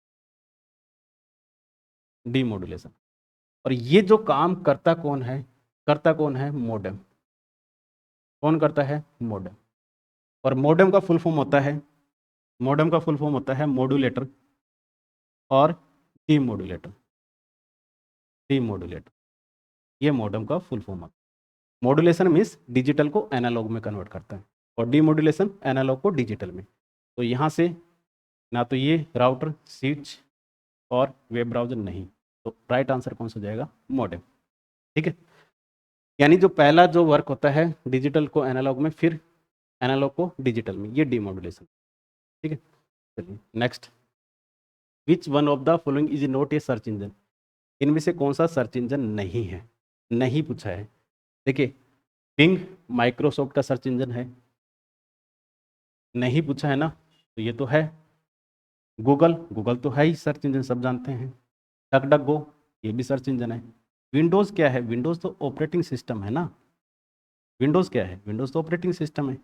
डी मॉड्यूलेशन। और ये जो काम करता कौन है? करता कौन है? मॉडेम। कौन करता है? मॉडेम। और मॉडेम का फुल फॉर्म होता है, मॉडेम का फुल फॉर्म होता है मॉड्यूलेटर और डीमॉड्यूलेटर। डीमॉड्यूलेटर, ये मॉडेम का फुल फॉर्म होता है। मॉड्यूलेशन मीन्स डिजिटल को एनालॉग में कन्वर्ट करता है, और डीमॉड्यूलेशन एनालॉग को डिजिटल में। तो यहाँ से ना तो ये राउटर, स्विच और वेब ब्राउज़र नहीं, तो राइट आंसर कौन सा हो जाएगा? मॉडेम। ठीक है, यानी जो पहला जो वर्क होता है डिजिटल को एनालॉग में, फिर एनालॉग को डिजिटल में, ये डीमॉड्यूलेशन। ठीक है, चलिए next, which one of the following is not a search engine. इनमें से कौन सा सर्च इंजन नहीं है? नहीं पूछा है। देखिए, बिंग माइक्रोसॉफ्ट का सर्च इंजन है, नहीं पूछा है ना, तो ये तो है। गूगल, गूगल तो है ही सर्च इंजन, सब जानते हैं। डक डक गो, ये भी सर्च इंजन है। विंडोज़ क्या है? विंडोज़ तो ऑपरेटिंग सिस्टम है ना। विंडोज़ क्या है? विंडोज़ तो ऑपरेटिंग सिस्टम है,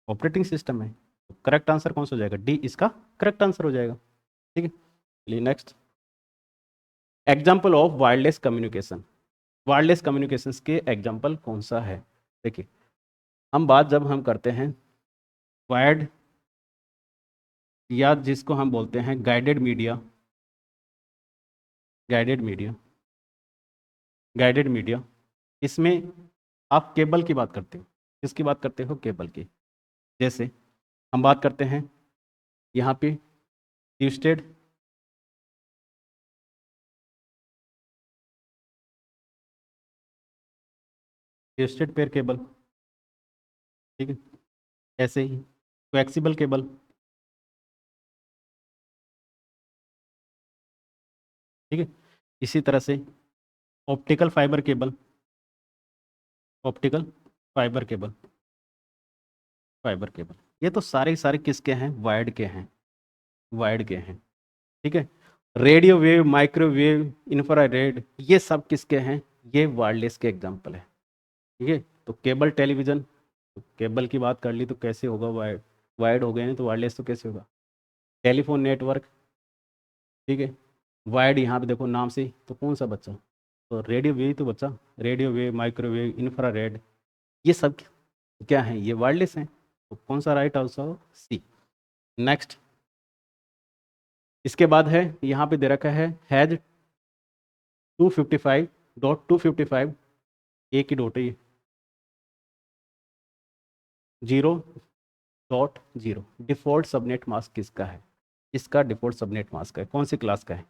ऑपरेटिंग सिस्टम है। तो करेक्ट आंसर कौन सा हो जाएगा? डी इसका करेक्ट आंसर हो जाएगा। ठीक है, चलिए next, example of wireless communication. Wireless communication के एग्जाम्पल कौन सा है? देखिए, हम बात जब हम करते हैं वायर्ड, या जिसको हम बोलते हैं guided media, guided media, guided media, इसमें आप केबल की बात करते हो। किसकी बात करते हो? केबल की। जैसे हम बात करते हैं यहाँ पे ट्विस्टेड, ट्विस्टेड पेयर केबल, ठीक है, ऐसे ही कोएक्सिबल केबल, ठीक है, इसी तरह से optical fibre cable, optical fibre cable, fibre cable, ये तो सारे सारे किसके हैं? वायर्ड के हैं, वायर्ड के हैं। ठीक है, रेडियो वेव, माइक्रोवेव, इंफ्रारेड, ये सब किसके हैं? ये वायरलेस के एग्जाम्पल है। ठीक है, तो केबल टेलीविजन, तो केबल की बात कर ली तो कैसे होगा? वायर्ड, वायर्ड हो गए हैं तो वायरलेस तो कैसे होगा? टेलीफोन नेटवर्क, ठीक है, वायर्ड यहाँ पे देखो नाम से, तो कौन सा बच्चा? तो रेडियो वेव तो बच्चा, रेडियो वेव, माइक्रोवेव, इंफ्रारेड, ये सब क्या हैं? ये वायरलेस हैं। तो कौन सा राइट आंसर? सी। नेक्स्ट, इसके बाद है यहाँ पे दे रखा है हैज 255.255 एक ही डॉट है ये 0.0 डिफॉल्ट सबनेट मास्क किसका है? इसका डिफॉल्ट सबनेट मास्क है, कौन सी क्लास का है?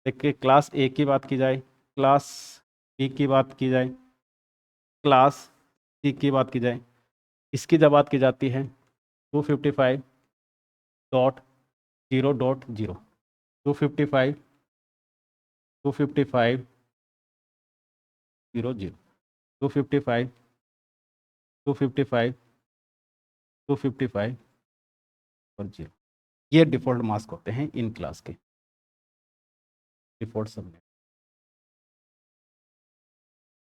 देखिए क्लास ए की बात की जाए, क्लास बी की बात की जाए, क्लास सी की बात की जाए, इसकी जब बात की जाती है 255.0.0 255 255 00 255 255 255 और 0, ये डिफ़ॉल्ट मास्क होते हैं इन क्लास के, default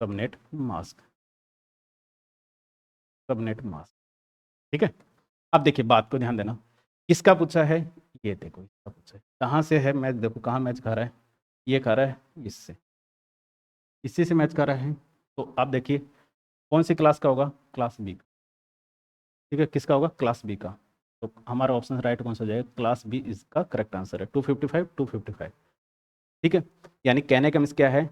subnet mask, subnet mask. ठीक है, अब देखिए बात को ध्यान देना, किसका पूछा है? ये देखो इसका पूछा है, कहाँ से है मैच? देखो कहाँ मैच खा रहा है, ये खा रहा है इससे, इसी से मैच कर रहा है। तो आप देखिए कौन सी क्लास का होगा? क्लास बी का। ठीक है, किसका होगा? क्लास बी का। तो हमारा ऑप्शन राइट कौन सा हो जाएगा? क्लास बी इसका करेक्ट आंसर है, 255 255। ठीक है, यानी कहने का मीन्स क्या है,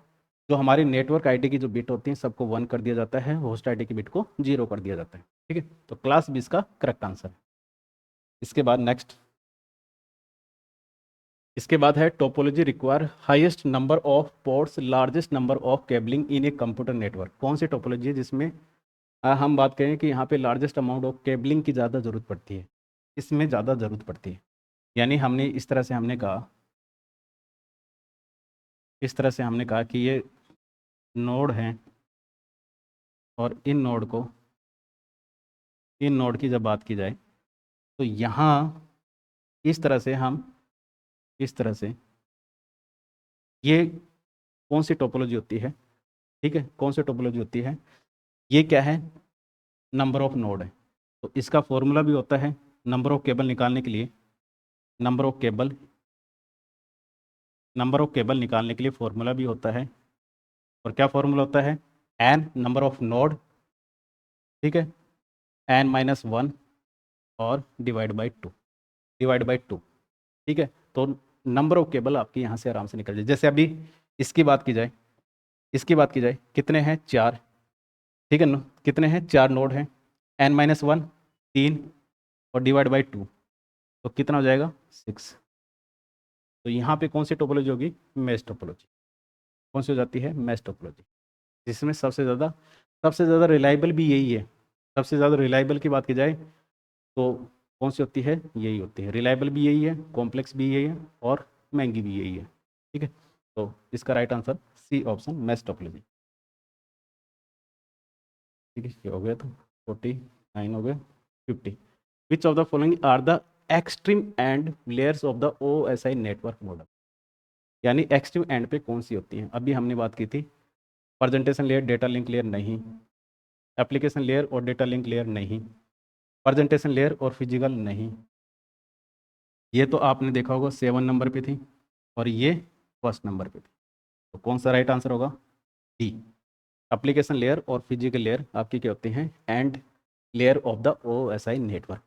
जो हमारी नेटवर्क आईडी की जो बिट होती है सबको 1 कर दिया जाता है, होस्ट आईडी की बिट को 0 कर दिया जाता है। ठीक है, तो क्लास बी इसका करेक्ट आंसर है। इसके बाद नेक्स्ट, इसके बाद है topology require highest number of ports largest number of cabling in a computer network. कौन सी टोपोलॉजी है जिसमें हम बात करें कि यहाँ पे लार्जेस्ट अमाउंट ऑफ केबलिंग की ज़्यादा ज़रूरत पड़ती है, इसमें ज़्यादा ज़रूरत पड़ती है। यानी हमने इस तरह से हमने कहा, इस तरह से हमने कहा कि ये नोड हैं और इन नोड को, इन नोड की जब बात की जाए तो यहाँ इस तरह से हम, इस तरह से ये कौन सी टोपोलॉजी होती है? ठीक है, कौन सी टोपोलॉजी होती है? ये क्या है? नंबर ऑफ नोड है। तो इसका फॉर्मूला भी होता है नंबर ऑफ केबल निकालने के लिए, number of cable, number of cable निकालने के लिए फॉर्मूला भी होता है। और क्या फॉर्मूला होता है? एन नंबर ऑफ नोड, ठीक है, एन माइनस 1 और डिवाइड बाई 2, डिवाइड बाई 2। ठीक है, तो नंबर ऑफ केबल आपकी यहाँ से आराम से निकल जाए। जैसे अभी इसकी बात की जाए, इसकी बात की जाए, कितने हैं? 4। ठीक है, कितने हैं? 4 नोड हैं, एन माइनस 1 3 और डिवाइड बाई 2, तो कितना हो जाएगा? 6। तो यहाँ पे कौन सी टोपोलॉजी होगी? Mesh topology. कौन सी हो जाती है? मैश टोपोलॉजी, जिसमें सबसे ज़्यादा रिलायबल भी यही है। सबसे ज़्यादा रिलायबल की बात की जाए तो कौन सी होती है? यही होती है। रिलायबल भी यही है, कॉम्प्लेक्स भी यही है और महंगी भी यही है। ठीक है, तो इसका right answer C option, mesh topology. ठीक है, ये हो गया, तो 49 हो गया, 50। Which of the following are the extreme end layers of the OSI network model? यानी एक्सट्रीम एंड पे कौन सी होती है? अभी हमने बात की थी presentation layer, data link layer नहीं, एप्लीकेशन लेयर और डेटा लिंक लेयर नहीं, प्रेजेंटेशन लेयर और फिजिकल नहीं। ये तो आपने देखा होगा 7 नंबर पे थी और ये फर्स्ट नंबर पे थी। तो कौन सा राइट आंसर होगा? डी, एप्लीकेशन लेयर और फिजिकल लेयर आपकी क्या होती हैं? And layer of the OSI network.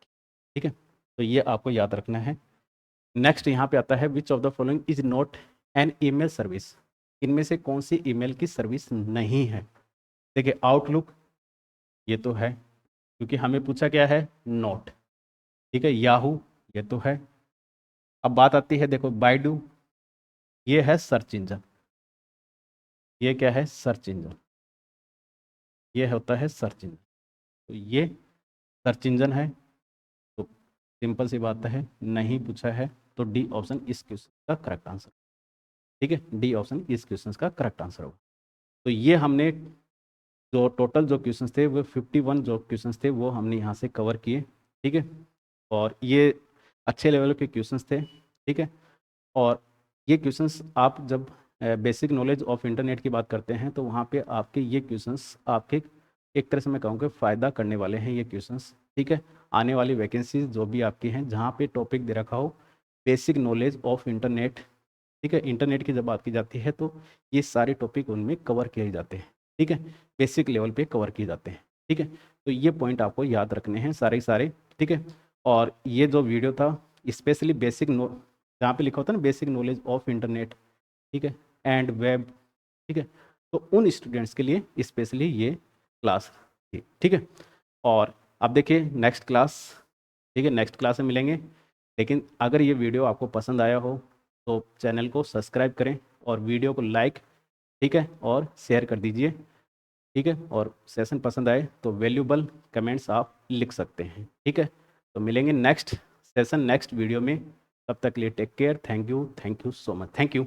ठीक है, तो ये आपको याद रखना है। नेक्स्ट यहाँ पे आता है which of the following is not an email service? इनमें से कौन सी ईमेल की सर्विस नहीं है? देखिए आउटलुक ये तो है, क्योंकि हमें पूछा क्या है? नोट। ठीक है, याहू ये तो है। अब बात आती है, देखो बाइडू, ये है सर्च इंजन, ये क्या है? सर्च इंजन, ये होता है सर्च इंजन। तो ये सर्च इंजन है, तो सिंपल सी बात है, नहीं पूछा है, तो डी ऑप्शन इस क्वेश्चन का करेक्ट आंसर। ठीक है, डी ऑप्शन इस क्वेश्चन का करेक्ट आंसर होगा। तो ये हमने जो टोटल जो क्वेश्चंस थे वो 51 जो क्वेश्चंस थे वो हमने यहाँ से कवर किए। ठीक है, और ये अच्छे लेवल के क्वेश्चंस थे। ठीक है, और ये क्वेश्चंस आप जब बेसिक नॉलेज ऑफ इंटरनेट की बात करते हैं तो वहाँ पे आपके ये क्वेश्चंस आपके एक तरह से मैं कहूँगा फ़ायदा करने वाले हैं ये क्वेश्चंस। ठीक है, आने वाली वैकेंसीज जो भी आपकी हैं जहाँ पे टॉपिक दे रखा हो बेसिक नॉलेज ऑफ इंटरनेट, ठीक है, इंटरनेट की जब बात की जाती है तो ये सारे टॉपिक उनमें कवर किए जाते हैं। ठीक है, बेसिक लेवल पे कवर किए जाते हैं। ठीक है, तो ये पॉइंट आपको याद रखने हैं सारे सारे। ठीक है, और ये जो वीडियो था स्पेशली बेसिक जहाँ पे लिखा होता है ना बेसिक नॉलेज ऑफ इंटरनेट, ठीक है, एंड वेब, ठीक है, तो उन स्टूडेंट्स के लिए स्पेशली ये क्लास थी, ठीक है। और अब देखिए नेक्स्ट क्लास, ठीक है, नेक्स्ट क्लास में मिलेंगे। लेकिन अगर ये वीडियो आपको पसंद आया हो तो चैनल को सब्सक्राइब करें और वीडियो को लाइक, ठीक है, और शेयर कर दीजिए, ठीक है। और सेशन पसंद आए तो वैल्यूबल कमेंट्स आप लिख सकते हैं, ठीक है। तो मिलेंगे नेक्स्ट सेशन नेक्स्ट वीडियो में, तब तक के लिए take care, thank you so much, thank you.